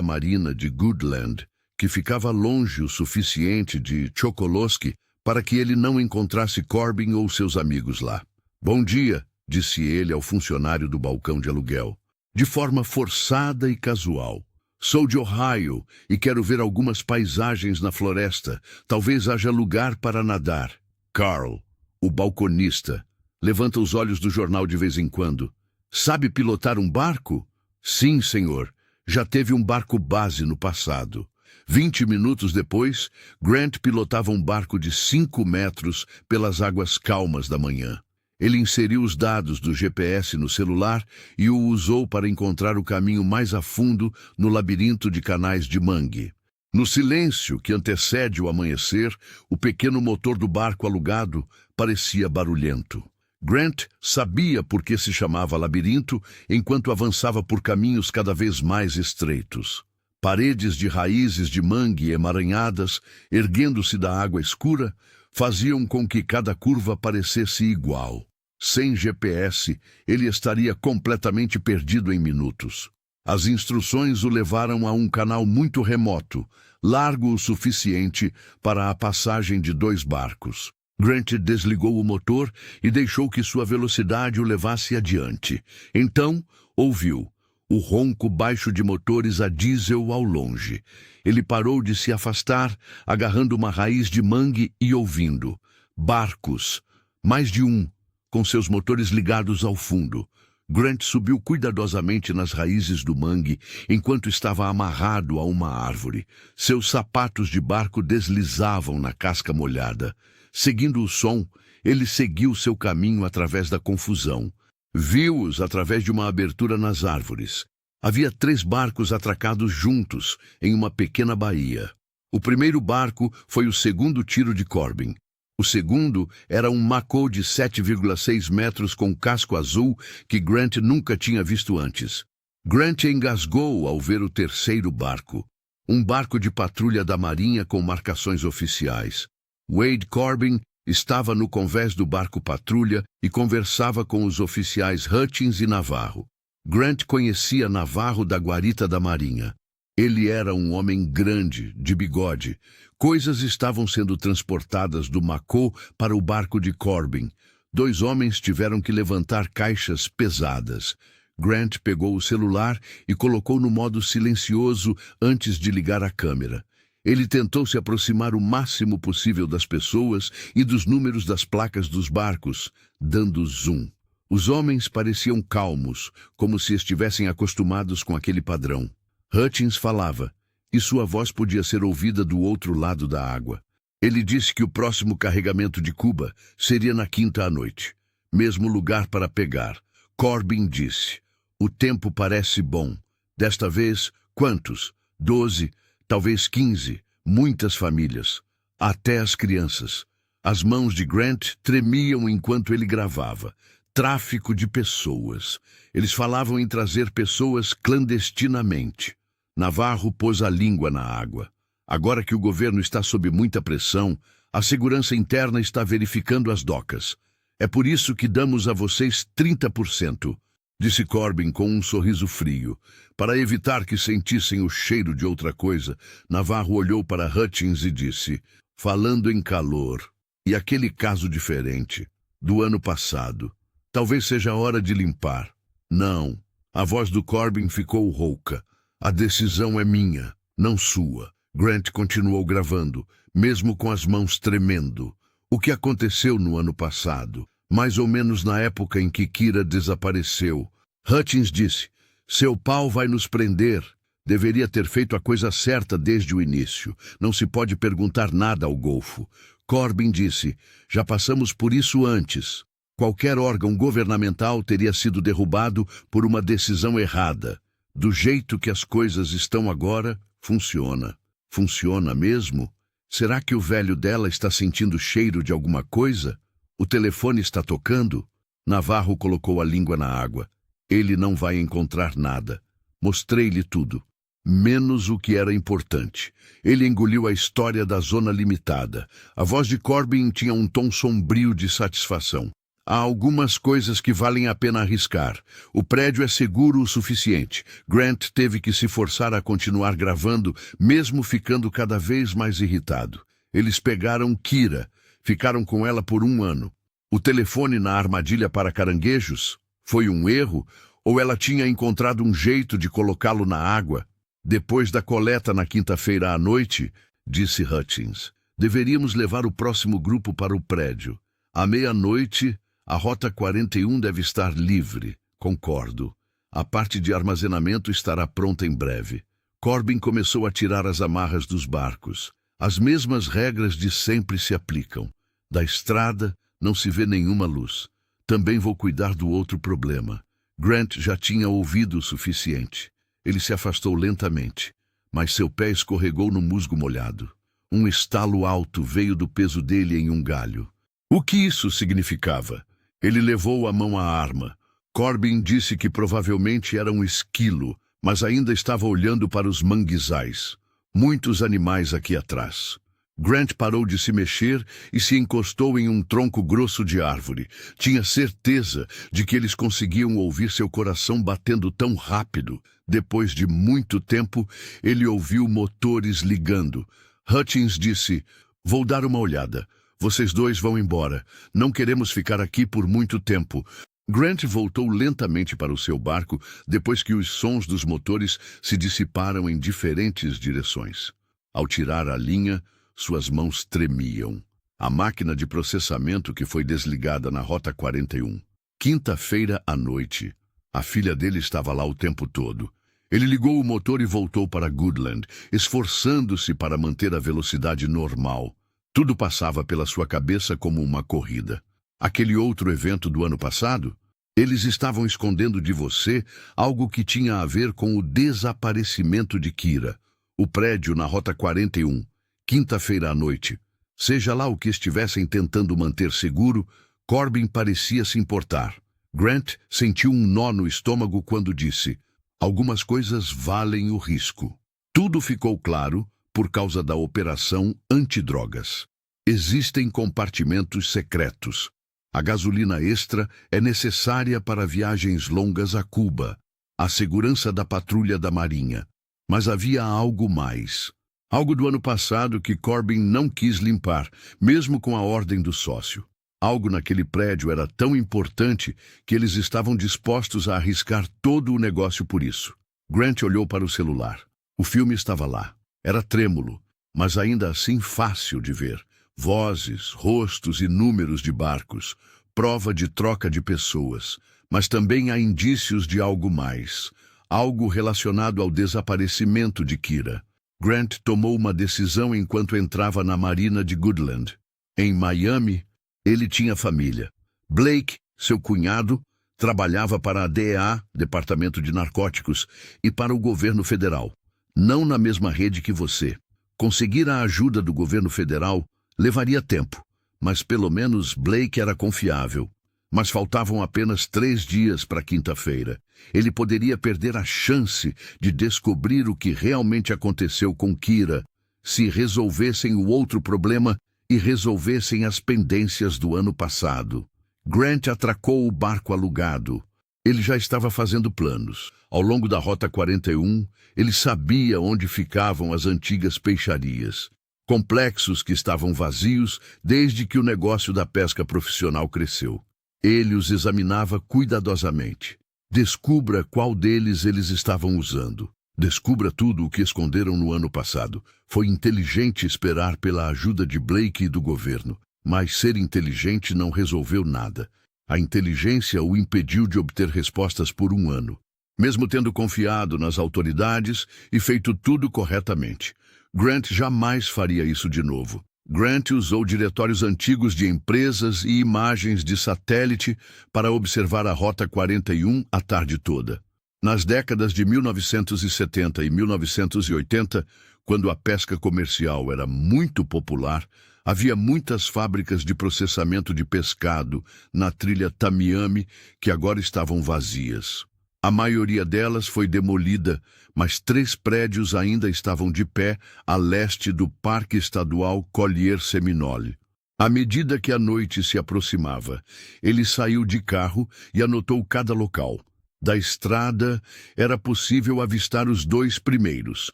marina de Goodland, que ficava longe o suficiente de Chokoloskee para que ele não encontrasse Corbin ou seus amigos lá. "Bom dia", disse ele ao funcionário do balcão de aluguel, de forma forçada e casual. "Sou de Ohio e quero ver algumas paisagens na floresta. Talvez haja lugar para nadar." Carl, o balconista, levanta os olhos do jornal de vez em quando. "Sabe pilotar um barco?" "Sim, senhor. Já teve um barco base no passado." 20 minutos depois, Grant pilotava um barco de 5 metros pelas águas calmas da manhã. Ele inseriu os dados do GPS no celular e o usou para encontrar o caminho mais a fundo no labirinto de canais de mangue. No silêncio que antecede o amanhecer, o pequeno motor do barco alugado parecia barulhento. Grant sabia por que se chamava labirinto enquanto avançava por caminhos cada vez mais estreitos. Paredes de raízes de mangue emaranhadas, erguendo-se da água escura, faziam com que cada curva parecesse igual. Sem GPS, ele estaria completamente perdido em minutos. As instruções o levaram a um canal muito remoto, largo o suficiente para a passagem de 2 barcos. Grant desligou o motor e deixou que sua velocidade o levasse adiante. Então, ouviu o ronco baixo de motores a diesel ao longe. Ele parou de se afastar, agarrando uma raiz de mangue e ouvindo. Barcos, mais de um, com seus motores ligados ao fundo. Grant subiu cuidadosamente nas raízes do mangue enquanto estava amarrado a uma árvore. Seus sapatos de barco deslizavam na casca molhada. Seguindo o som, ele seguiu seu caminho através da confusão. Viu-os através de uma abertura nas árvores. Havia 3 barcos atracados juntos em uma pequena baía. O primeiro barco foi o segundo tiro de Corbin. O segundo era um Mako de 7,6 metros com casco azul que Grant nunca tinha visto antes. Grant engasgou ao ver o terceiro barco. Um barco de patrulha da Marinha com marcações oficiais. Wade Corbin estava no convés do barco patrulha e conversava com os oficiais Hutchins e Navarro. Grant conhecia Navarro da guarita da Marinha. Ele era um homem grande, de bigode. Coisas estavam sendo transportadas do Mako para o barco de Corbin. 2 homens tiveram que levantar caixas pesadas. Grant pegou o celular e colocou no modo silencioso antes de ligar a câmera. Ele tentou se aproximar o máximo possível das pessoas e dos números das placas dos barcos, dando zoom. Os homens pareciam calmos, como se estivessem acostumados com aquele padrão. Hutchins falava, e sua voz podia ser ouvida do outro lado da água. Ele disse que o próximo carregamento de Cuba seria na 5ª à noite. Mesmo lugar para pegar. Corbin disse, "O tempo parece bom. Desta vez, quantos? 12, talvez 15, muitas famílias. Até as crianças." As mãos de Grant tremiam enquanto ele gravava. Tráfico de pessoas. Eles falavam em trazer pessoas clandestinamente. Navarro pôs a língua na água. Agora que o governo está sob muita pressão, a segurança interna está verificando as docas. "É por isso que damos a vocês 30%, disse Corbin com um sorriso frio. Para evitar que sentissem o cheiro de outra coisa, Navarro olhou para Hutchins e disse, "Falando em calor, e aquele caso diferente, do ano passado, talvez seja a hora de limpar." "Não." A voz do Corbin ficou rouca. "A decisão é minha, não sua." Grant continuou gravando, mesmo com as mãos tremendo. "O que aconteceu no ano passado, mais ou menos na época em que Kira desapareceu." Hutchins disse, "Seu pau vai nos prender. Deveria ter feito a coisa certa desde o início. Não se pode perguntar nada ao Golfo." Corbin disse, "Já passamos por isso antes. Qualquer órgão governamental teria sido derrubado por uma decisão errada. Do jeito que as coisas estão agora, funciona." "Funciona mesmo? Será que o velho dela está sentindo cheiro de alguma coisa? O telefone está tocando?" Navarro colocou a língua na água. "Ele não vai encontrar nada. Mostrei-lhe tudo." menos o que era importante. Ele engoliu a história da zona limitada. A voz de Corbin tinha um tom sombrio de satisfação. Há algumas coisas que valem a pena arriscar. O prédio é seguro o suficiente. Grant teve que se forçar a continuar gravando, mesmo ficando cada vez mais irritado. Eles pegaram Kira. Ficaram com ela por 1 ano. O telefone na armadilha para caranguejos? Foi um erro? Ou ela tinha encontrado um jeito de colocá-lo na água? Depois da coleta na quinta-feira à noite, disse Hutchins, deveríamos levar o próximo grupo para o prédio. À meia-noite, a Rota 41 deve estar livre. Concordo. A parte de armazenamento estará pronta em breve. Corbin começou a tirar as amarras dos barcos. As mesmas regras de sempre se aplicam. Da estrada não se vê nenhuma luz. Também vou cuidar do outro problema. Grant já tinha ouvido o suficiente. Ele se afastou lentamente, mas seu pé escorregou no musgo molhado. Um estalo alto veio do peso dele em um galho. O que isso significava? Ele levou a mão à arma. Corbin disse que provavelmente era um esquilo, mas ainda estava olhando para os manguezais. Muitos animais aqui atrás. Grant parou de se mexer e se encostou em um tronco grosso de árvore. Tinha certeza de que eles conseguiam ouvir seu coração batendo tão rápido. Depois de muito tempo, ele ouviu motores ligando. Hutchins disse, vou dar uma olhada. Vocês dois vão embora. Não queremos ficar aqui por muito tempo. Grant voltou lentamente para o seu barco depois que os sons dos motores se dissiparam em diferentes direções. Ao tirar a linha, suas mãos tremiam. A máquina de processamento que foi desligada na Rota 41. Quinta-feira à noite. A filha dele estava lá o tempo todo. Ele ligou o motor e voltou para Goodland, esforçando-se para manter a velocidade normal. Tudo passava pela sua cabeça como uma corrida. Aquele outro evento do ano passado? Eles estavam escondendo de você algo que tinha a ver com o desaparecimento de Kira. O prédio na Rota 41. Quinta-feira à noite. Seja lá o que estivessem tentando manter seguro, Corbin parecia se importar. Grant sentiu um nó no estômago quando disse, algumas coisas valem o risco. Tudo ficou claro por causa da operação antidrogas. Existem compartimentos secretos. A gasolina extra é necessária para viagens longas a Cuba, a segurança da patrulha da Marinha. Mas havia algo mais. Algo do ano passado que Corbin não quis limpar, mesmo com a ordem do sócio. Algo naquele prédio era tão importante que eles estavam dispostos a arriscar todo o negócio por isso. Grant olhou para o celular. O filme estava lá. Era trêmulo, mas ainda assim fácil de ver. Vozes, rostos e números de barcos. Prova de troca de pessoas. Mas também há indícios de algo mais. Algo relacionado ao desaparecimento de Kira. Grant tomou uma decisão enquanto entrava na marina de Goodland. Em Miami, ele tinha família. Blake, seu cunhado, trabalhava para a DEA, Departamento de Narcóticos, e para o governo federal. Não na mesma rede que você. Conseguir a ajuda do governo federal levaria tempo, mas pelo menos Blake era confiável. Mas faltavam apenas 3 dias para quinta-feira. Ele poderia perder a chance de descobrir o que realmente aconteceu com Kira se resolvessem o outro problema e resolvessem as pendências do ano passado. Grant atracou o barco alugado. Ele já estava fazendo planos. Ao longo da Rota 41, ele sabia onde ficavam as antigas peixarias. Complexos que estavam vazios desde que o negócio da pesca profissional cresceu. Ele os examinava cuidadosamente. Descubra qual deles eles estavam usando. Descubra tudo o que esconderam no ano passado. Foi inteligente esperar pela ajuda de Blake e do governo, mas ser inteligente não resolveu nada. A inteligência o impediu de obter respostas por 1 ano. Mesmo tendo confiado nas autoridades e feito tudo corretamente, Grant jamais faria isso de novo. Grant usou diretórios antigos de empresas e imagens de satélite para observar a Rota 41 a tarde toda. Nas décadas de 1970 e 1980, quando a pesca comercial era muito popular, havia muitas fábricas de processamento de pescado na trilha Tamiami que agora estavam vazias. A maioria delas foi demolida, mas 3 prédios ainda estavam de pé a leste do Parque Estadual Collier-Seminole. À medida que a noite se aproximava, ele saiu de carro e anotou cada local. Da estrada, era possível avistar os 2 primeiros.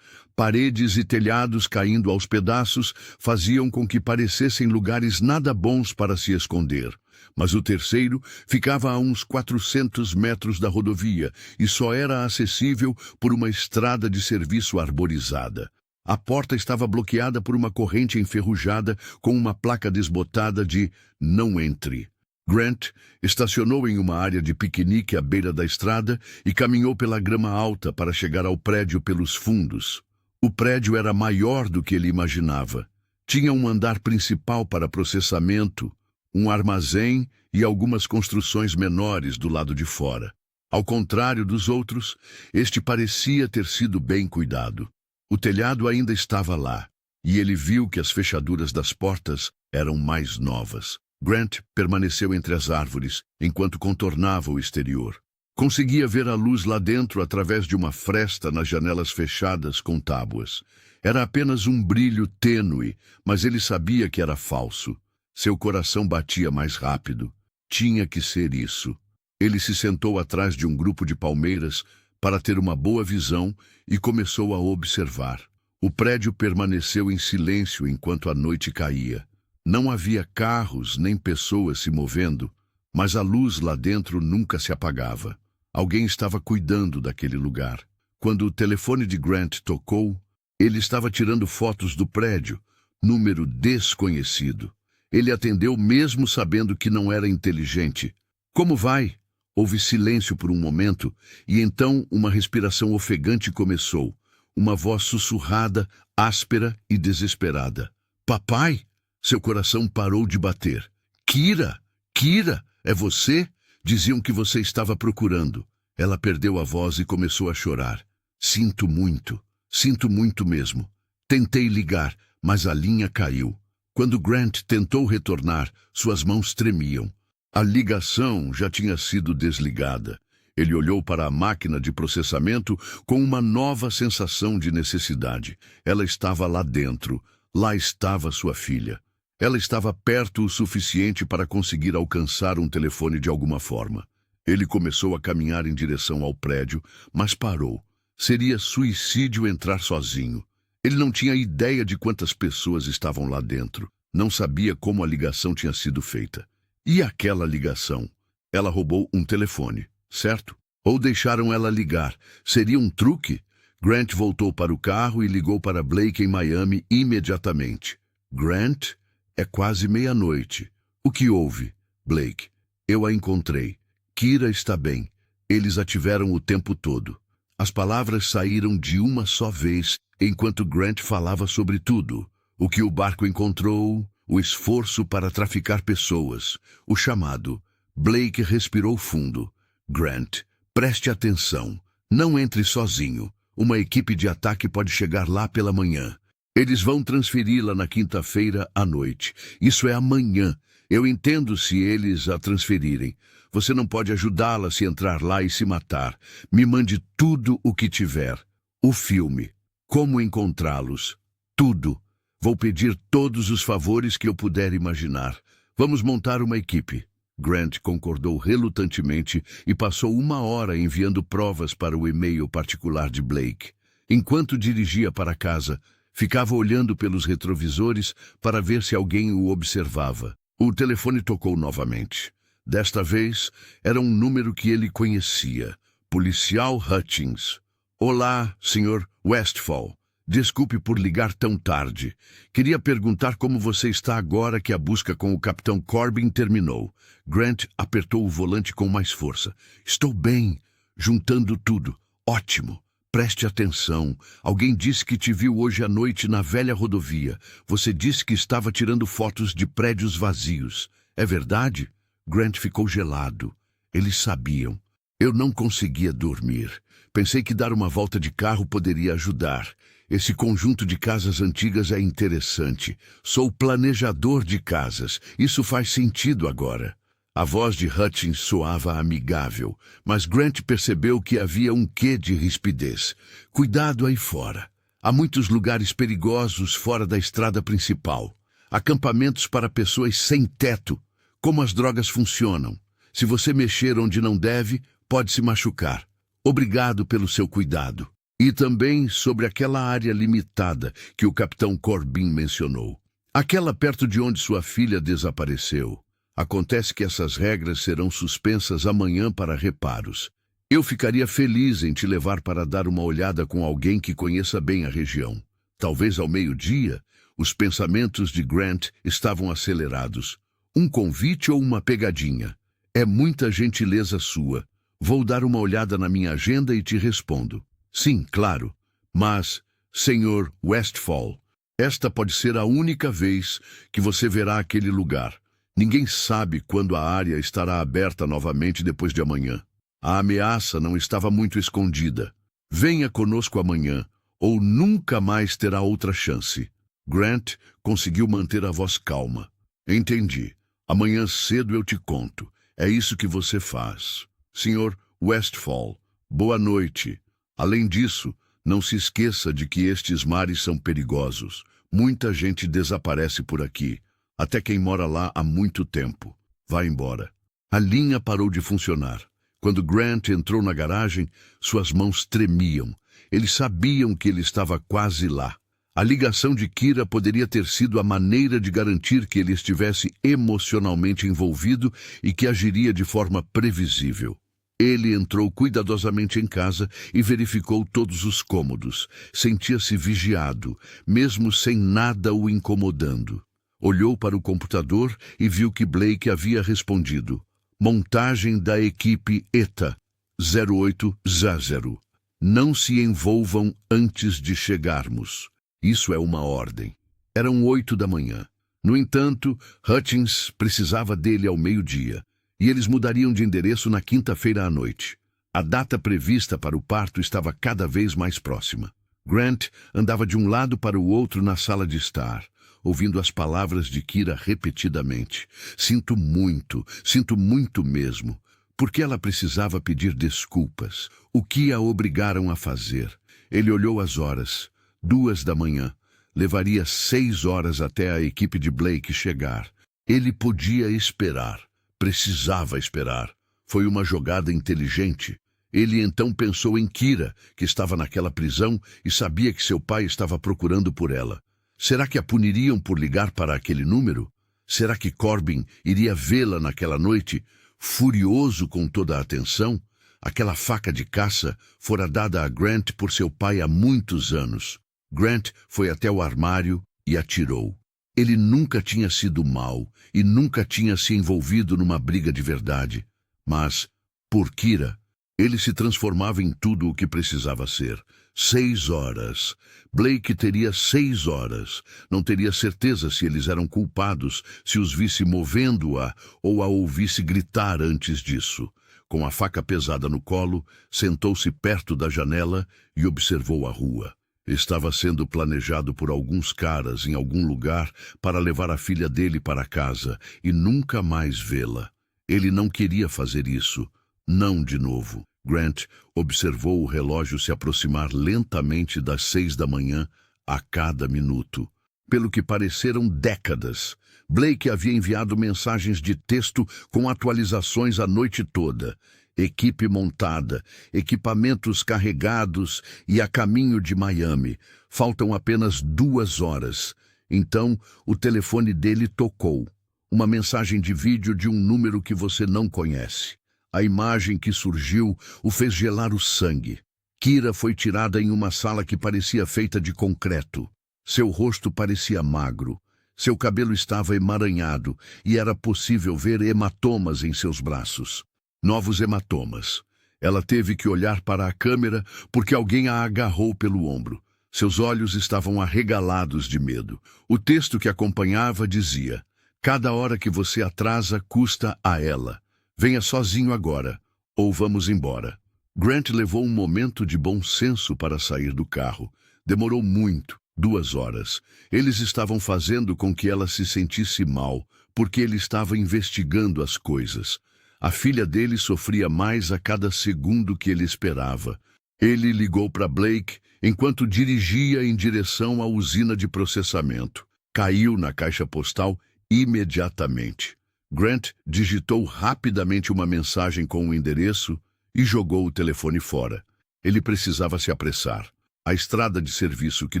Paredes e telhados caindo aos pedaços faziam com que parecessem lugares nada bons para se esconder. Mas o terceiro ficava a uns 400 metros da rodovia e só era acessível por uma estrada de serviço arborizada. A porta estava bloqueada por uma corrente enferrujada com uma placa desbotada de "Não entre". Grant estacionou em uma área de piquenique à beira da estrada e caminhou pela grama alta para chegar ao prédio pelos fundos. O prédio era maior do que ele imaginava. Tinha um andar principal para processamento, um armazém e algumas construções menores do lado de fora. Ao contrário dos outros, este parecia ter sido bem cuidado. O telhado ainda estava lá, e ele viu que as fechaduras das portas eram mais novas. Grant permaneceu entre as árvores enquanto contornava o exterior. Conseguia ver a luz lá dentro através de uma fresta nas janelas fechadas com tábuas. Era apenas um brilho tênue, mas ele sabia que era falso. Seu coração batia mais rápido. Tinha que ser isso. Ele se sentou atrás de um grupo de palmeiras para ter uma boa visão e começou a observar. O prédio permaneceu em silêncio enquanto a noite caía. Não havia carros nem pessoas se movendo, mas a luz lá dentro nunca se apagava. Alguém estava cuidando daquele lugar. Quando o telefone de Grant tocou, ele estava tirando fotos do prédio, número desconhecido. Ele atendeu mesmo sabendo que não era inteligente. "Como vai?" Houve silêncio por um momento, e então uma respiração ofegante começou. Uma voz sussurrada, áspera e desesperada. "Papai?" Seu coração parou de bater. "Kira! Kira! É você? Diziam que você estava procurando." Ela perdeu a voz e começou a chorar. Sinto muito mesmo. Tentei ligar, mas a linha caiu. Quando Grant tentou retornar, suas mãos tremiam. A ligação já tinha sido desligada. Ele olhou para a máquina de processamento com uma nova sensação de necessidade. Ela estava lá dentro. Lá estava sua filha. Ela estava perto o suficiente para conseguir alcançar um telefone de alguma forma. Ele começou a caminhar em direção ao prédio, mas parou. Seria suicídio entrar sozinho. Ele não tinha ideia de quantas pessoas estavam lá dentro. Não sabia como a ligação tinha sido feita. E aquela ligação? Ela roubou um telefone, certo? Ou deixaram ela ligar? Seria um truque? Grant voltou para o carro e ligou para Blake em Miami imediatamente. "Grant, é quase meia-noite. O que houve?" "Blake, eu a encontrei. Kira está bem. Eles a tiveram o tempo todo." As palavras saíram de uma só vez, enquanto Grant falava sobre tudo. O que o barco encontrou, o esforço para traficar pessoas, o chamado. Blake respirou fundo. "Grant, preste atenção. Não entre sozinho. Uma equipe de ataque pode chegar lá pela manhã. Eles vão transferi-la na quinta-feira à noite. Isso é amanhã. Eu entendo se eles a transferirem. Você não pode ajudá-la se entrar lá e se matar. Me mande tudo o que tiver. O filme. Como encontrá-los. Tudo. Vou pedir todos os favores que eu puder imaginar. Vamos montar uma equipe." Grant concordou relutantemente e passou 1 hora enviando provas para o e-mail particular de Blake. Enquanto dirigia para casa, ficava olhando pelos retrovisores para ver se alguém o observava. O telefone tocou novamente. Desta vez, era um número que ele conhecia. Policial Hutchins. "Olá, Sr. Westphal. Desculpe por ligar tão tarde. Queria perguntar como você está agora que a busca com o Capitão Corbin terminou." Grant apertou o volante com mais força. "Estou bem, juntando tudo. Ótimo. Preste atenção. Alguém disse que te viu hoje à noite na velha rodovia. Você disse que estava tirando fotos de prédios vazios. É verdade?" Grant ficou gelado. Eles sabiam. "Eu não conseguia dormir. Pensei que dar uma volta de carro poderia ajudar. Esse conjunto de casas antigas é interessante. Sou planejador de casas. Isso faz sentido agora." A voz de Hutchins soava amigável, mas Grant percebeu que havia um quê de rispidez. Cuidado aí fora. Há muitos lugares perigosos fora da estrada principal. Acampamentos para pessoas sem teto. Como as drogas funcionam. Se você mexer onde não deve, pode se machucar. Obrigado pelo seu cuidado. E também sobre aquela área limitada que o capitão Corbin mencionou. Aquela perto de onde sua filha desapareceu. Acontece que essas regras serão suspensas amanhã para reparos. Eu ficaria feliz em te levar para dar uma olhada com alguém que conheça bem a região. Talvez ao meio-dia, os pensamentos de Grant estavam acelerados. Um convite ou uma pegadinha? É muita gentileza sua. Vou dar uma olhada na minha agenda e te respondo. Sim, claro. Mas, Sr. Westfall, esta pode ser a única vez que você verá aquele lugar. Ninguém sabe quando a área estará aberta novamente depois de amanhã. A ameaça não estava muito escondida. Venha conosco amanhã, ou nunca mais terá outra chance. Grant conseguiu manter a voz calma. Entendi. Amanhã cedo eu te conto. É isso que você faz. Sr. Westfall, boa noite. Além disso, não se esqueça de que estes mares são perigosos. Muita gente desaparece por aqui. Até quem mora lá há muito tempo. Vá embora. A linha parou de funcionar. Quando Grant entrou na garagem, suas mãos tremiam. Eles sabiam que ele estava quase lá. A ligação de Kira poderia ter sido a maneira de garantir que ele estivesse emocionalmente envolvido e que agiria de forma previsível. Ele entrou cuidadosamente em casa e verificou todos os cômodos. Sentia-se vigiado, mesmo sem nada o incomodando. Olhou para o computador e viu que Blake havia respondido. Montagem da equipe ETA 0800. Não se envolvam antes de chegarmos. Isso é uma ordem. Eram 8 da manhã. No entanto, Hutchins precisava dele ao meio-dia, e eles mudariam de endereço na quinta-feira à noite. A data prevista para o parto estava cada vez mais próxima. Grant andava de um lado para o outro na sala de estar, ouvindo as palavras de Kira repetidamente. Sinto muito mesmo. Porque ela precisava pedir desculpas. O que a obrigaram a fazer? Ele olhou as horas. 2 da manhã. Levaria 6 horas até a equipe de Blake chegar. Ele podia esperar. Precisava esperar. Foi uma jogada inteligente. Ele então pensou em Kira, que estava naquela prisão e sabia que seu pai estava procurando por ela. Será que a puniriam por ligar para aquele número? Será que Corbin iria vê-la naquela noite, furioso com toda a atenção? Aquela faca de caça fora dada a Grant por seu pai há muitos anos. Grant foi até o armário e atirou. Ele nunca tinha sido mau e nunca tinha se envolvido numa briga de verdade. Mas, por Kira, ele se transformava em tudo o que precisava ser. 6 horas. Blake teria 6 horas. Não teria certeza se eles eram culpados, se os visse movendo-a ou a ouvisse gritar antes disso. Com a faca pesada no colo, sentou-se perto da janela e observou a rua. Estava sendo planejado por alguns caras em algum lugar para levar a filha dele para casa e nunca mais vê-la. Ele não queria fazer isso. Não de novo. Grant observou o relógio se aproximar lentamente das 6 da manhã a cada minuto. Pelo que pareceram décadas. Blake havia enviado mensagens de texto com atualizações a noite toda. Equipe montada, equipamentos carregados e a caminho de Miami. Faltam apenas 2 horas. Então, o telefone dele tocou. Uma mensagem de vídeo de um número que você não conhece. A imagem que surgiu o fez gelar o sangue. Kira foi tirada em uma sala que parecia feita de concreto. Seu rosto parecia magro. Seu cabelo estava emaranhado e era possível ver hematomas em seus braços. Novos hematomas. Ela teve que olhar para a câmera porque alguém a agarrou pelo ombro. Seus olhos estavam arregalados de medo. O texto que acompanhava dizia: "Cada hora que você atrasa custa a ela. Venha sozinho agora, ou vamos embora." Grant levou um momento de bom senso para sair do carro. Demorou muito, 2 horas. Eles estavam fazendo com que ela se sentisse mal, porque ele estava investigando as coisas. A filha dele sofria mais a cada segundo que ele esperava. Ele ligou para Blake enquanto dirigia em direção à usina de processamento. Caiu na caixa postal imediatamente. Grant digitou rapidamente uma mensagem com o endereço e jogou o telefone fora. Ele precisava se apressar. A estrada de serviço que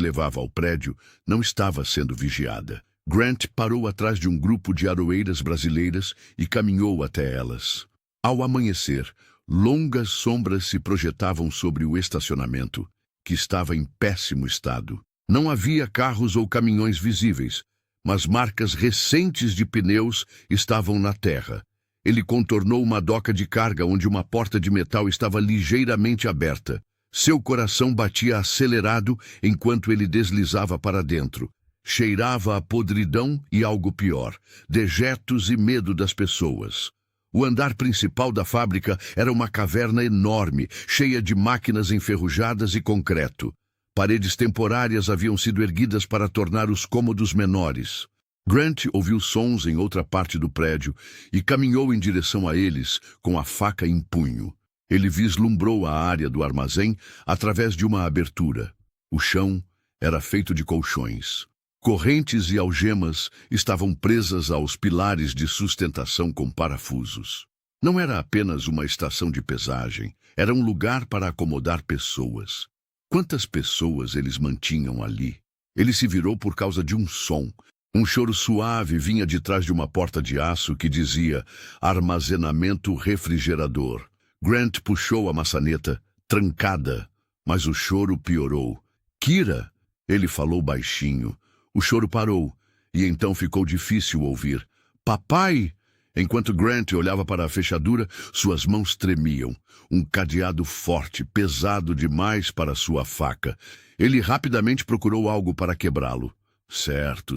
levava ao prédio não estava sendo vigiada. Grant parou atrás de um grupo de aroeiras brasileiras e caminhou até elas. Ao amanhecer, longas sombras se projetavam sobre o estacionamento, que estava em péssimo estado. Não havia carros ou caminhões visíveis, mas marcas recentes de pneus estavam na terra. Ele contornou uma doca de carga onde uma porta de metal estava ligeiramente aberta. Seu coração batia acelerado enquanto ele deslizava para dentro. Cheirava a podridão e algo pior, dejetos e medo das pessoas. O andar principal da fábrica era uma caverna enorme, cheia de máquinas enferrujadas e concreto. Paredes temporárias haviam sido erguidas para tornar os cômodos menores. Grant ouviu sons em outra parte do prédio e caminhou em direção a eles com a faca em punho. Ele vislumbrou a área do armazém através de uma abertura. O chão era feito de colchões. Correntes e algemas estavam presas aos pilares de sustentação com parafusos. Não era apenas uma estação de pesagem, era um lugar para acomodar pessoas. Quantas pessoas eles mantinham ali? Ele se virou por causa de um som. Um choro suave vinha de trás de uma porta de aço que dizia armazenamento refrigerador. Grant puxou a maçaneta, trancada, mas o choro piorou. Kira! Ele falou baixinho. O choro parou, e então ficou difícil ouvir. Papai! Enquanto Grant olhava para a fechadura, suas mãos tremiam. Um cadeado forte, pesado demais para sua faca. Ele rapidamente procurou algo para quebrá-lo. Certo.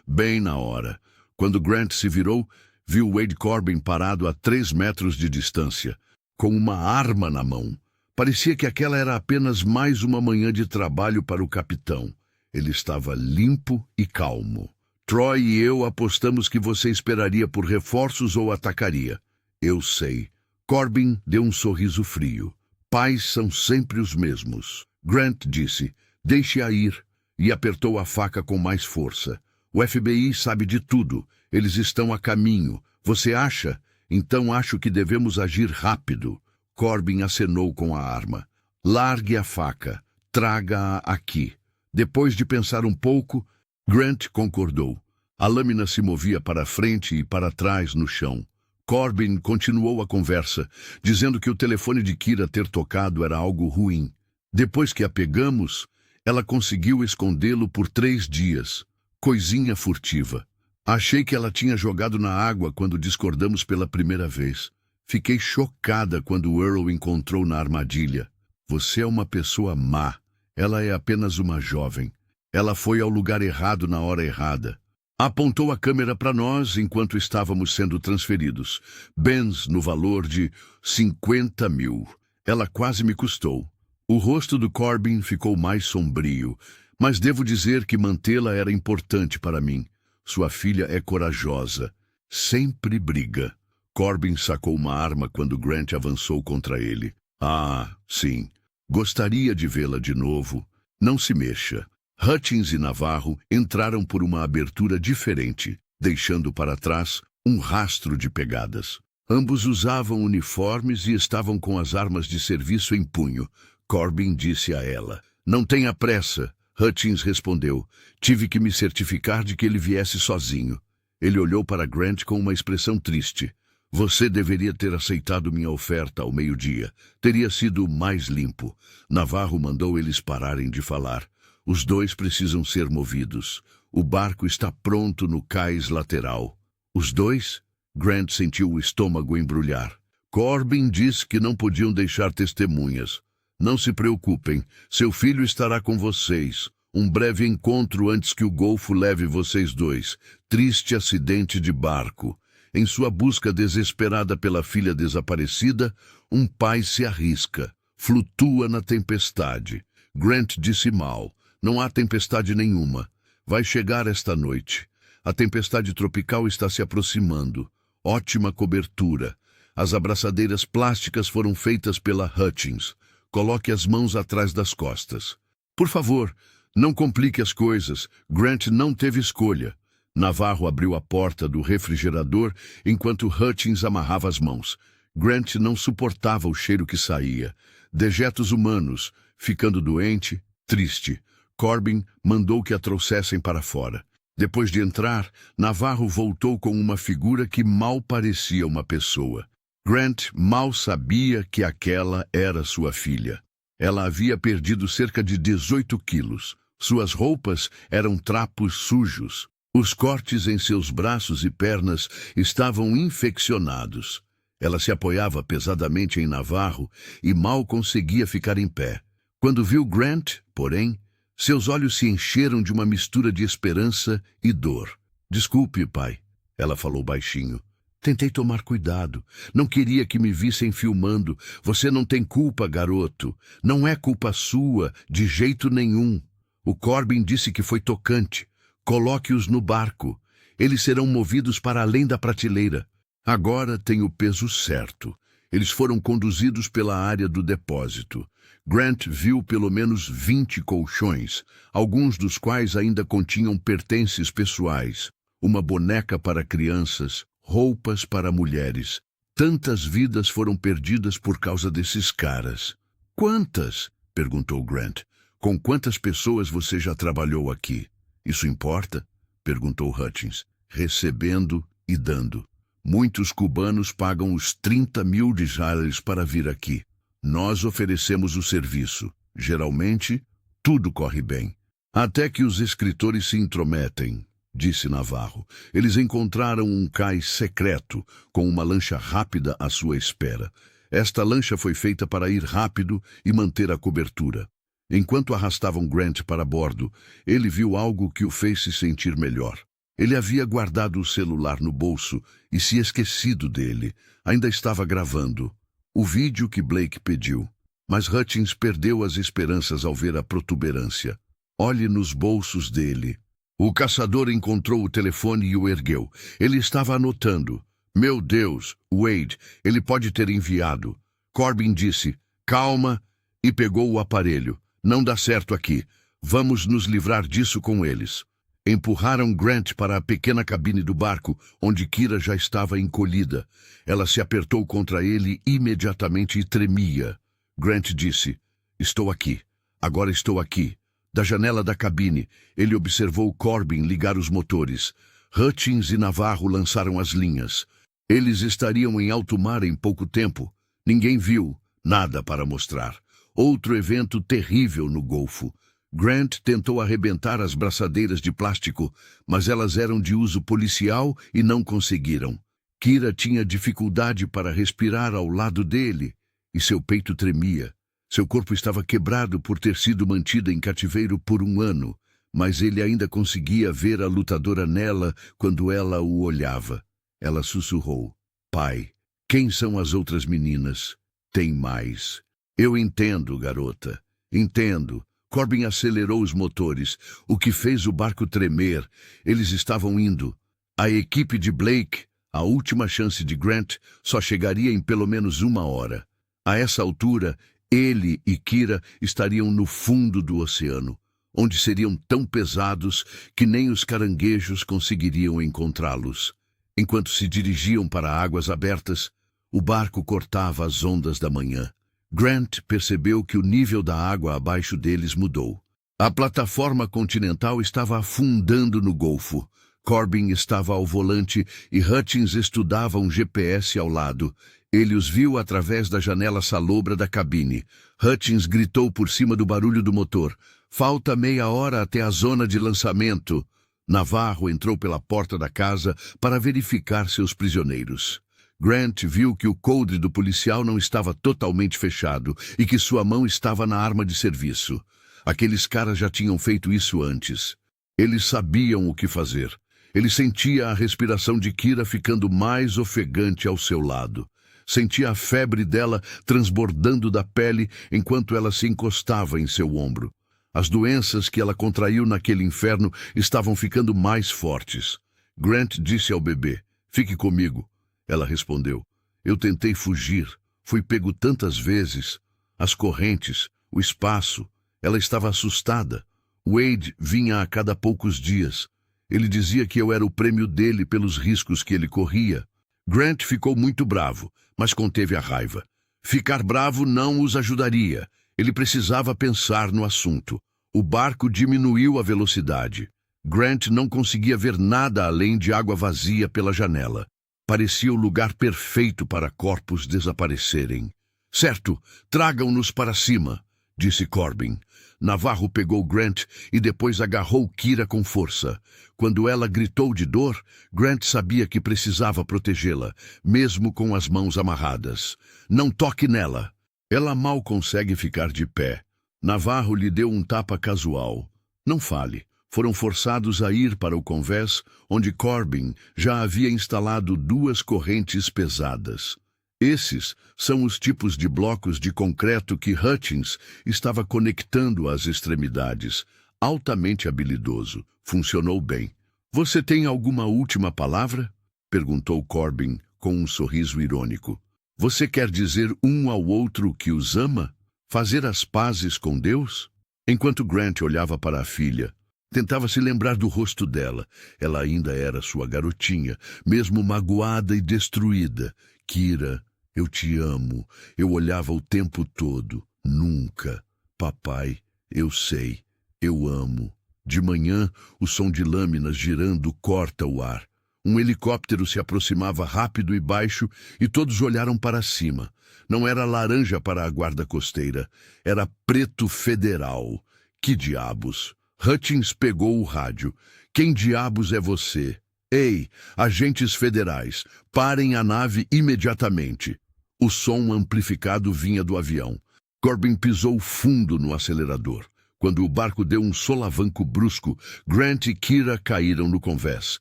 Bem na hora. Quando Grant se virou, viu Wade Corbin parado a 3 metros de distância, com uma arma na mão. Parecia que aquela era apenas mais uma manhã de trabalho para o capitão. Ele estava limpo e calmo. Troy e eu apostamos que você esperaria por reforços ou atacaria. Eu sei. Corbin deu um sorriso frio. Pais são sempre os mesmos. Grant disse, deixe-a ir, e apertou a faca com mais força. O FBI sabe de tudo. Eles estão a caminho. Você acha? Então acho que devemos agir rápido. Corbin acenou com a arma. Largue a faca. Traga-a aqui. Depois de pensar um pouco, Grant concordou. A lâmina se movia para frente e para trás no chão. Corbin continuou a conversa, dizendo que o telefone de Kira ter tocado era algo ruim. Depois que a pegamos, ela conseguiu escondê-lo por 3 dias. Coisinha furtiva. Achei que ela tinha jogado na água quando discordamos pela primeira vez. Fiquei chocada quando o Earl encontrou na armadilha. Você é uma pessoa má. Ela é apenas uma jovem. Ela foi ao lugar errado na hora errada. Apontou a câmera para nós enquanto estávamos sendo transferidos. Bens no valor de 50 mil. Ela quase me custou. O rosto do Corbin ficou mais sombrio, mas devo dizer que mantê-la era importante para mim. Sua filha é corajosa. Sempre briga. Corbin sacou uma arma quando Grant avançou contra ele. Ah, sim. Gostaria de vê-la de novo. Não se mexa. Hutchins e Navarro entraram por uma abertura diferente, deixando para trás um rastro de pegadas. Ambos usavam uniformes e estavam com as armas de serviço em punho. Corbin disse a ela. Não tenha pressa. Hutchins respondeu. Tive que me certificar de que ele viesse sozinho. Ele olhou para Grant com uma expressão triste. Você deveria ter aceitado minha oferta ao meio-dia. Teria sido mais limpo. Navarro mandou eles pararem de falar. Os dois precisam ser movidos. O barco está pronto no cais lateral. Os dois? Grant sentiu o estômago embrulhar. Corbin disse que não podiam deixar testemunhas. Não se preocupem. Seu filho estará com vocês. Um breve encontro antes que o Golfo leve vocês dois. Triste acidente de barco. Em sua busca desesperada pela filha desaparecida, um pai se arrisca. Flutua na tempestade. Grant disse mal. Não há tempestade nenhuma. Vai chegar esta noite. A tempestade tropical está se aproximando. Ótima cobertura. As abraçadeiras plásticas foram feitas pela Hutchins. Coloque as mãos atrás das costas. Por favor, não complique as coisas. Grant não teve escolha. Navarro abriu a porta do refrigerador enquanto Hutchins amarrava as mãos. Grant não suportava o cheiro que saía. Dejetos humanos, ficando doente, triste. Corbin mandou que a trouxessem para fora. Depois de entrar, Navarro voltou com uma figura que mal parecia uma pessoa. Grant mal sabia que aquela era sua filha. Ela havia perdido cerca de 18 quilos. Suas roupas eram trapos sujos. Os cortes em seus braços e pernas estavam infeccionados. Ela se apoiava pesadamente em Navarro e mal conseguia ficar em pé. Quando viu Grant, porém, seus olhos se encheram de uma mistura de esperança e dor. Desculpe, pai, ela falou baixinho. Tentei tomar cuidado. Não queria que me vissem filmando. Você não tem culpa, garoto. Não é culpa sua, de jeito nenhum. O Corbin disse que foi tocante. Coloque-os no barco. Eles serão movidos para além da prateleira. Agora tem o peso certo. Eles foram conduzidos pela área do depósito. Grant viu pelo menos 20 colchões, alguns dos quais ainda continham pertences pessoais. Uma boneca para crianças, roupas para mulheres. Tantas vidas foram perdidas por causa desses caras. Quantas? Perguntou Grant. Com quantas pessoas você já trabalhou aqui? Isso importa? Perguntou Hutchins, recebendo e dando. Muitos cubanos pagam os 30 mil de reais para vir aqui. Nós oferecemos o serviço. Geralmente, tudo corre bem. Até que os escritores se intrometem, disse Navarro. Eles encontraram um cais secreto, com uma lancha rápida à sua espera. Esta lancha foi feita para ir rápido e manter a cobertura. Enquanto arrastavam Grant para bordo, ele viu algo que o fez se sentir melhor. Ele havia guardado o celular no bolso e se esquecido dele. Ainda estava gravando o vídeo que Blake pediu. Mas Hutchins perdeu as esperanças ao ver a protuberância. Olhe nos bolsos dele. O caçador encontrou o telefone e o ergueu. Ele estava anotando. Meu Deus, Wade, ele pode ter enviado. Corbin disse, calma, e pegou o aparelho. Não dá certo aqui. Vamos nos livrar disso com eles. Empurraram Grant para a pequena cabine do barco, onde Kira já estava encolhida. Ela se apertou contra ele imediatamente e tremia. Grant disse, estou aqui. Agora estou aqui. Da janela da cabine, ele observou Corbin ligar os motores. Hutchins e Navarro lançaram as linhas. Eles estariam em alto mar em pouco tempo. Ninguém viu, nada para mostrar. Outro evento terrível no Golfo. Grant tentou arrebentar as braçadeiras de plástico, mas elas eram de uso policial e não conseguiram. Kira tinha dificuldade para respirar ao lado dele, e seu peito tremia. Seu corpo estava quebrado por ter sido mantido em cativeiro por 1 ano, mas ele ainda conseguia ver a lutadora nela quando ela o olhava. Ela sussurrou, pai, quem são as outras meninas? Tem mais. Eu entendo, garota. Entendo. Corbin acelerou os motores, o que fez o barco tremer. Eles estavam indo. A equipe de Blake, a última chance de Grant, só chegaria em pelo menos 1 hora. A essa altura, ele e Kira estariam no fundo do oceano, onde seriam tão pesados que nem os caranguejos conseguiriam encontrá-los. Enquanto se dirigiam para águas abertas, o barco cortava as ondas da manhã. Grant percebeu que o nível da água abaixo deles mudou. A plataforma continental estava afundando no Golfo. Corbin estava ao volante e Hutchins estudava um GPS ao lado. Ele os viu através da janela salobra da cabine. Hutchins gritou por cima do barulho do motor. Falta meia hora até a zona de lançamento. Navarro entrou pela porta da casa para verificar seus prisioneiros. Grant viu que o coldre do policial não estava totalmente fechado e que sua mão estava na arma de serviço. Aqueles caras já tinham feito isso antes. Eles sabiam o que fazer. Ele sentia a respiração de Kira ficando mais ofegante ao seu lado. Sentia a febre dela transbordando da pele enquanto ela se encostava em seu ombro. As doenças que ela contraiu naquele inferno estavam ficando mais fortes. Grant disse ao bebê, fique comigo. Ela respondeu, eu tentei fugir. Fui pego tantas vezes. As correntes, o espaço. Ela estava assustada. Wade vinha a cada poucos dias. Ele dizia que eu era o prêmio dele pelos riscos que ele corria. Grant ficou muito bravo, mas conteve a raiva. Ficar bravo não os ajudaria. Ele precisava pensar no assunto. O barco diminuiu a velocidade. Grant não conseguia ver nada além de água vazia pela janela. Parecia o lugar perfeito para corpos desaparecerem. Certo, tragam-nos para cima, disse Corbin. Navarro pegou Grant e depois agarrou Kira com força. Quando ela gritou de dor, Grant sabia que precisava protegê-la, mesmo com as mãos amarradas. Não toque nela. Ela mal consegue ficar de pé. Navarro lhe deu um tapa casual. Não fale. Foram forçados a ir para o convés, onde Corbin já havia instalado 2 correntes pesadas. Esses são os tipos de blocos de concreto que Hutchins estava conectando às extremidades. Altamente habilidoso. Funcionou bem. Você tem alguma última palavra? Perguntou Corbin com um sorriso irônico. Você quer dizer um ao outro que os ama? Fazer as pazes com Deus? Enquanto Grant olhava para a filha, tentava se lembrar do rosto dela. Ela ainda era sua garotinha, mesmo magoada e destruída. Kira, eu te amo. Eu olhava o tempo todo. Nunca. Papai, eu sei. Eu amo. De manhã, o som de lâminas girando corta o ar. Um helicóptero se aproximava rápido e baixo e todos olharam para cima. Não era laranja para a guarda costeira. Era preto federal. Que diabos! Hutchins pegou o rádio. Quem diabos é você? Ei, agentes federais, parem a nave imediatamente. O som amplificado vinha do avião. Corbin pisou fundo no acelerador. Quando o barco deu um solavanco brusco, Grant e Kira caíram no convés.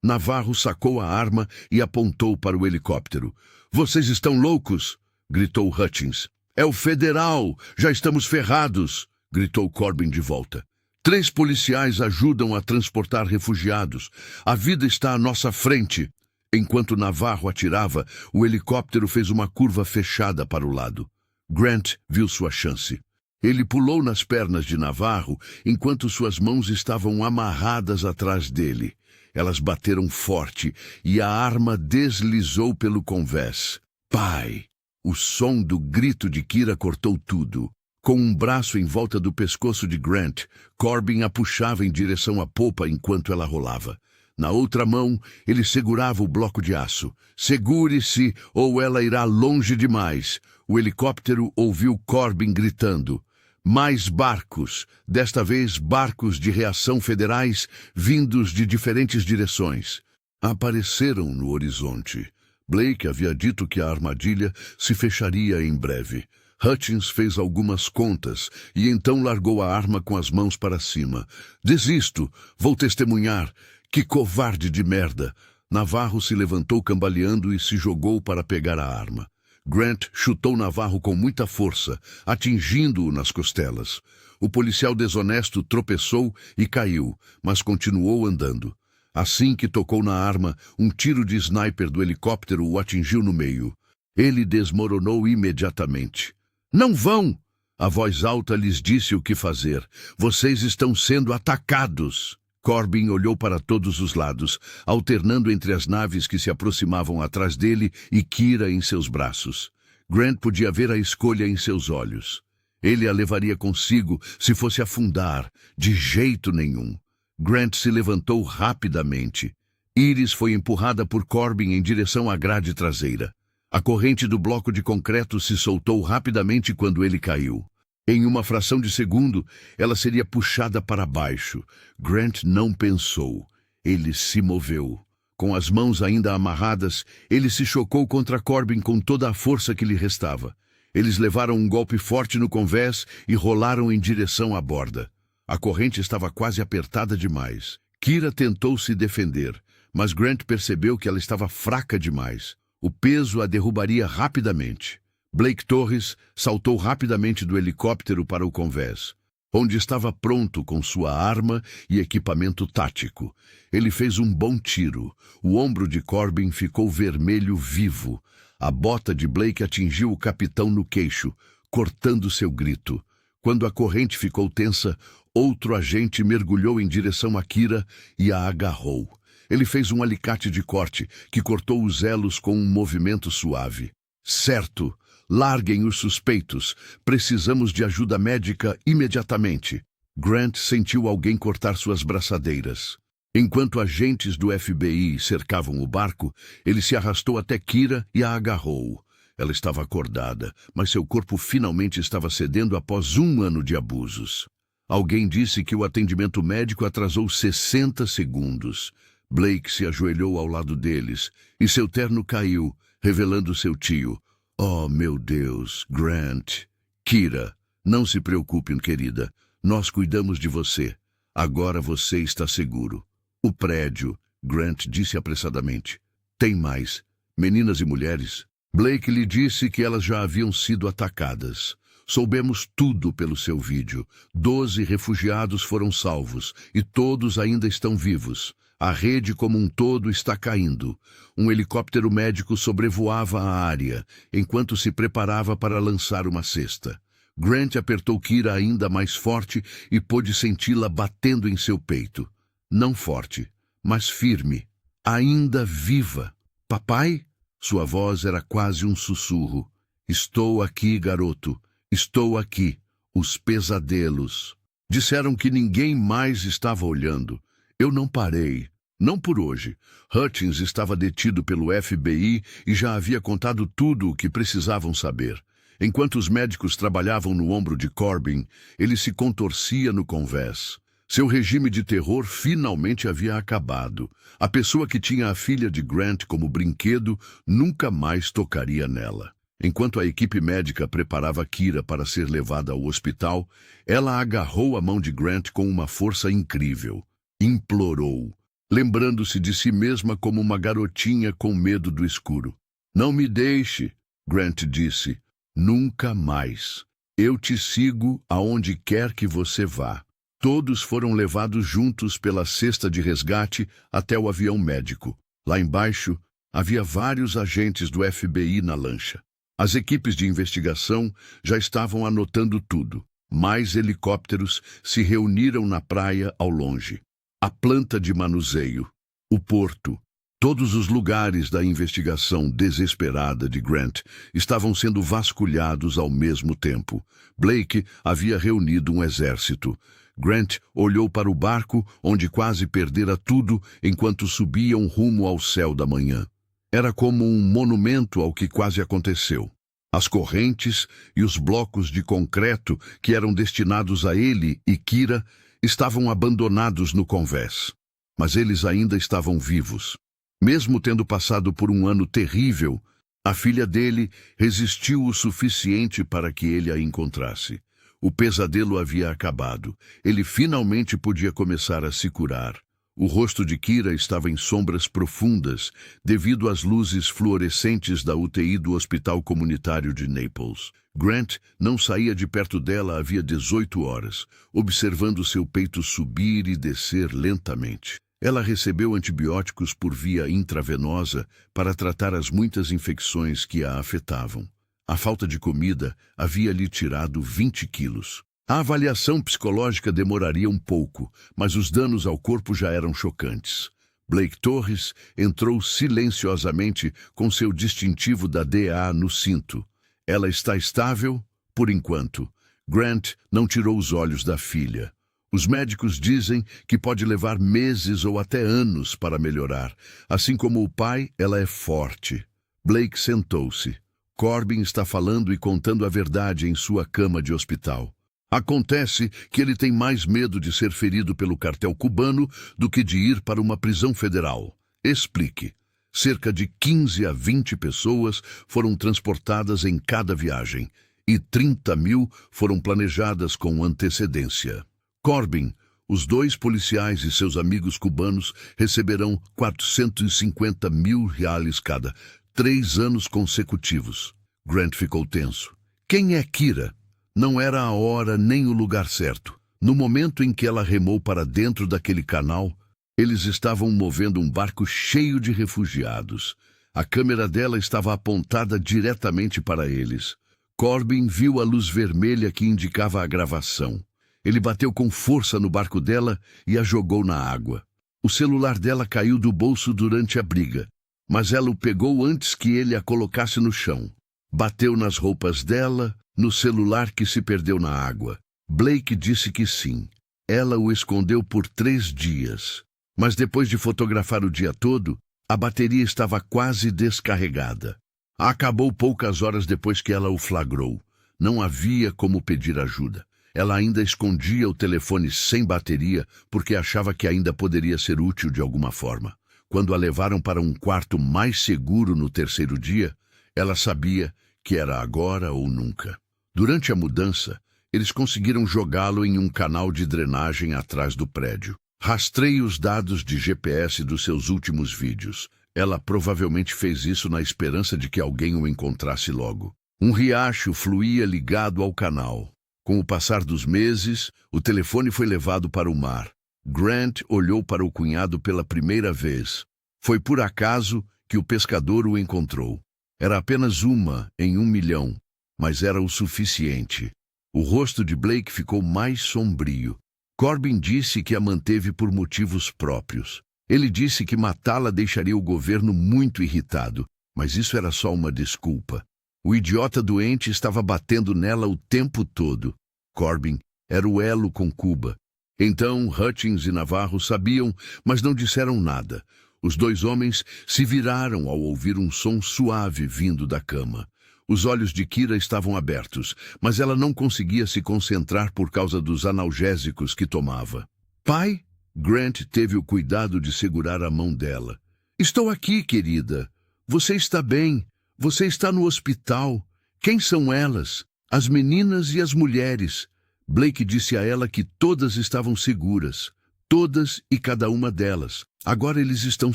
Navarro sacou a arma e apontou para o helicóptero. Vocês estão loucos? Gritou Hutchins. É o federal! Já estamos ferrados! Gritou Corbin de volta. 3 policiais ajudam a transportar refugiados. A vida está à nossa frente. Enquanto Navarro atirava, o helicóptero fez uma curva fechada para o lado. Grant viu sua chance. Ele pulou nas pernas de Navarro enquanto suas mãos estavam amarradas atrás dele. Elas bateram forte e a arma deslizou pelo convés. Pai! O som do grito de Kira cortou tudo. Com um braço em volta do pescoço de Grant, Corbin a puxava em direção à popa enquanto ela rolava. Na outra mão, ele segurava o bloco de aço. Segure-se ou ela irá longe demais. O helicóptero ouviu Corbin gritando. Mais barcos, desta vez barcos de reação federais vindos de diferentes direções. Apareceram no horizonte. Blake havia dito que a armadilha se fecharia em breve. Hutchins fez algumas contas e então largou a arma com as mãos para cima. Desisto, vou testemunhar. Que covarde de merda! Navarro se levantou cambaleando e se jogou para pegar a arma. Grant chutou Navarro com muita força, atingindo-o nas costelas. O policial desonesto tropeçou e caiu, mas continuou andando. Assim que tocou na arma, um tiro de sniper do helicóptero o atingiu no meio. Ele desmoronou imediatamente. Não vão! A voz alta lhes disse o que fazer. Vocês estão sendo atacados! Corbin olhou para todos os lados, alternando entre as naves que se aproximavam atrás dele e Kira em seus braços. Grant podia ver a escolha em seus olhos. Ele a levaria consigo se fosse afundar, de jeito nenhum. Grant se levantou rapidamente. Iris foi empurrada por Corbin em direção à grade traseira. A corrente do bloco de concreto se soltou rapidamente quando ele caiu. Em uma fração de segundo, ela seria puxada para baixo. Grant não pensou. Ele se moveu. Com as mãos ainda amarradas, ele se chocou contra Corbin com toda a força que lhe restava. Eles levaram um golpe forte no convés e rolaram em direção à borda. A corrente estava quase apertada demais. Kira tentou se defender, mas Grant percebeu que ela estava fraca demais. O peso a derrubaria rapidamente. Blake Torres saltou rapidamente do helicóptero para o convés. onde estava pronto com sua arma e equipamento tático. Ele fez um bom tiro. O ombro de Corbin ficou vermelho vivo. A bota de Blake atingiu o capitão no queixo, cortando seu grito. Quando a corrente ficou tensa, outro agente mergulhou em direção a Kira e a agarrou. Ele fez um alicate de corte que cortou os elos com um movimento suave. Certo! Larguem os suspeitos. Precisamos de ajuda médica imediatamente. Grant sentiu alguém cortar suas braçadeiras. Enquanto agentes do FBI cercavam o barco, ele se arrastou até Kira e a agarrou. Ela estava acordada, mas seu corpo finalmente estava cedendo após 1 ano de abusos. Alguém disse que o atendimento médico atrasou 60 segundos. Blake se ajoelhou ao lado deles e seu terno caiu, revelando seu tio. Oh, meu Deus, Grant. Kira, não se preocupe, querida. Nós cuidamos de você. Agora você está seguro. O prédio, Grant disse apressadamente. Tem mais. Meninas e mulheres. Blake lhe disse que elas já haviam sido atacadas. Soubemos tudo pelo seu vídeo. 12 refugiados foram salvos e todos ainda estão vivos. A rede como um todo está caindo. Um helicóptero médico sobrevoava a área, enquanto se preparava para lançar uma cesta. Grant apertou Kira ainda mais forte e pôde senti-la batendo em seu peito. Não forte, mas firme. Ainda viva. Papai? Sua voz era quase um sussurro. Estou aqui, garoto. Estou aqui. Os pesadelos. Disseram que ninguém mais estava olhando. Eu não parei. Não por hoje. Hutchins estava detido pelo FBI e já havia contado tudo o que precisavam saber. Enquanto os médicos trabalhavam no ombro de Corbin, ele se contorcia no convés. Seu regime de terror finalmente havia acabado. A pessoa que tinha a filha de Grant como brinquedo nunca mais tocaria nela. Enquanto a equipe médica preparava Kira para ser levada ao hospital, ela agarrou a mão de Grant com uma força incrível. Implorou, lembrando-se de si mesma como uma garotinha com medo do escuro. Não me deixe, Grant disse. Nunca mais. Eu te sigo aonde quer que você vá. Todos foram levados juntos pela cesta de resgate até o avião médico. Lá embaixo, havia vários agentes do FBI na lancha. As equipes de investigação já estavam anotando tudo. Mais helicópteros se reuniram na praia ao longe. A planta de manuseio, o porto, todos os lugares da investigação desesperada de Grant estavam sendo vasculhados ao mesmo tempo. Blake havia reunido um exército. Grant olhou para o barco, onde quase perdera tudo enquanto subiam rumo ao céu da manhã. Era como um monumento ao que quase aconteceu. As correntes e os blocos de concreto que eram destinados a ele e Kira estavam abandonados no convés. Mas eles ainda estavam vivos. Mesmo tendo passado por um ano terrível, a filha dele resistiu o suficiente para que ele a encontrasse. O pesadelo havia acabado. Ele finalmente podia começar a se curar. O rosto de Kira estava em sombras profundas devido às luzes fluorescentes da UTI do Hospital Comunitário de Naples. Grant não saía de perto dela havia 18 horas, observando seu peito subir e descer lentamente. Ela recebeu antibióticos por via intravenosa para tratar as muitas infecções que a afetavam. A falta de comida havia lhe tirado 20 quilos. A avaliação psicológica demoraria um pouco, mas os danos ao corpo já eram chocantes. Blake Torres entrou silenciosamente com seu distintivo da DEA no cinto. Ela está estável, por enquanto. Grant não tirou os olhos da filha. Os médicos dizem que pode levar meses ou até anos para melhorar. Assim como o pai, ela é forte. Blake sentou-se. Corbin está falando e contando a verdade em sua cama de hospital. Acontece que ele tem mais medo de ser ferido pelo cartel cubano do que de ir para uma prisão federal. Explique. Cerca de 15 a 20 pessoas foram transportadas em cada viagem e 30.000 foram planejadas com antecedência. Corbin, os 2 policiais e seus amigos cubanos receberão R$450.000 cada, 3 anos consecutivos. Grant ficou tenso. Quem é Kira? Não era a hora nem o lugar certo. No momento em que ela remou para dentro daquele canal, eles estavam movendo um barco cheio de refugiados. A câmera dela estava apontada diretamente para eles. Corbin viu a luz vermelha que indicava a gravação. Ele bateu com força no barco dela e a jogou na água. O celular dela caiu do bolso durante a briga, mas ela o pegou antes que ele a colocasse no chão. Bateu nas roupas dela, no celular que se perdeu na água. Blake disse que sim. Ela o escondeu por 3 dias. Mas depois de fotografar o dia todo, a bateria estava quase descarregada. Acabou poucas horas depois que ela o flagrou. Não havia como pedir ajuda. Ela ainda escondia o telefone sem bateria porque achava que ainda poderia ser útil de alguma forma. Quando a levaram para um quarto mais seguro no 3º dia, ela sabia que era agora ou nunca. Durante a mudança, eles conseguiram jogá-lo em um canal de drenagem atrás do prédio. Rastreie os dados de GPS dos seus últimos vídeos. Ela provavelmente fez isso na esperança de que alguém o encontrasse logo. Um riacho fluía ligado ao canal. Com o passar dos meses, o telefone foi levado para o mar. Grant olhou para o cunhado pela primeira vez. Foi por acaso que o pescador o encontrou. Era apenas uma em 1 milhão, mas era o suficiente. O rosto de Blake ficou mais sombrio. Corbin disse que a manteve por motivos próprios. Ele disse que matá-la deixaria o governo muito irritado, mas isso era só uma desculpa. O idiota doente estava batendo nela o tempo todo. Corbin era o elo com Cuba. Então Hutchins e Navarro sabiam, mas não disseram nada. Os 2 homens se viraram ao ouvir um som suave vindo da cama. Os olhos de Kira estavam abertos, mas ela não conseguia se concentrar por causa dos analgésicos que tomava. Pai? Grant teve o cuidado de segurar a mão dela. Estou aqui, querida. Você está bem. Você está no hospital. Quem são elas? As meninas e as mulheres. Blake disse a ela que todas estavam seguras. Todas e cada uma delas. Agora eles estão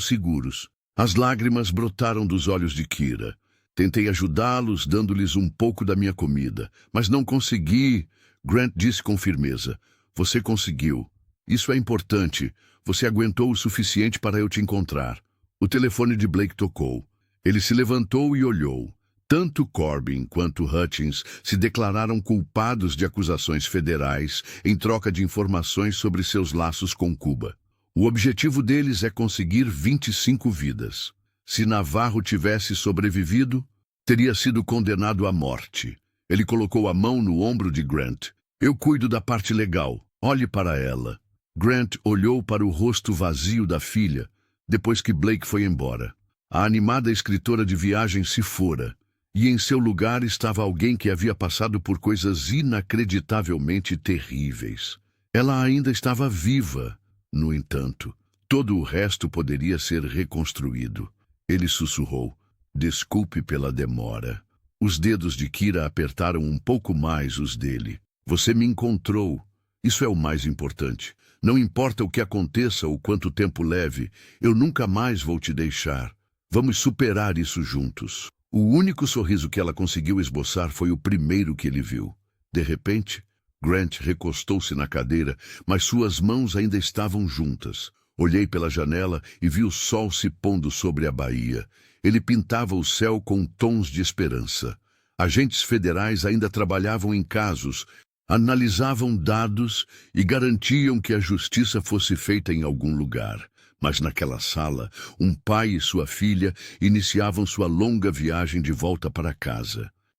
seguros. As lágrimas brotaram dos olhos de Kira. Tentei ajudá-los, dando-lhes um pouco da minha comida, mas não consegui. Grant disse com firmeza. Você conseguiu. Isso é importante. Você aguentou o suficiente para eu te encontrar. O telefone de Blake tocou. Ele se levantou e olhou. Tanto Corbin quanto Hutchins se declararam culpados de acusações federais em troca de informações sobre seus laços com Cuba. O objetivo deles é conseguir 25 vidas. Se Navarro tivesse sobrevivido, teria sido condenado à morte. Ele colocou a mão no ombro de Grant. Eu cuido da parte legal. Olhe para ela. Grant olhou para o rosto vazio da filha, depois que Blake foi embora. A animada escritora de viagens se fora, e em seu lugar estava alguém que havia passado por coisas inacreditavelmente terríveis. Ela ainda estava viva, no entanto. Todo o resto poderia ser reconstruído. Ele sussurrou. Desculpe pela demora. Os dedos de Kira apertaram um pouco mais os dele. Você me encontrou. Isso é o mais importante. Não importa o que aconteça ou quanto tempo leve, eu nunca mais vou te deixar. Vamos superar isso juntos. O único sorriso que ela conseguiu esboçar foi o primeiro que ele viu. De repente, Grant recostou-se na cadeira, mas suas mãos ainda estavam juntas. Olhei pela janela e vi o sol se pondo sobre a baía. Ele pintava o céu com tons de esperança. Agentes federais ainda trabalhavam em casos, analisavam dados e garantiam que a justiça fosse feita em algum lugar. Mas naquela sala, um pai e sua filha iniciavam sua longa viagem de volta para casa.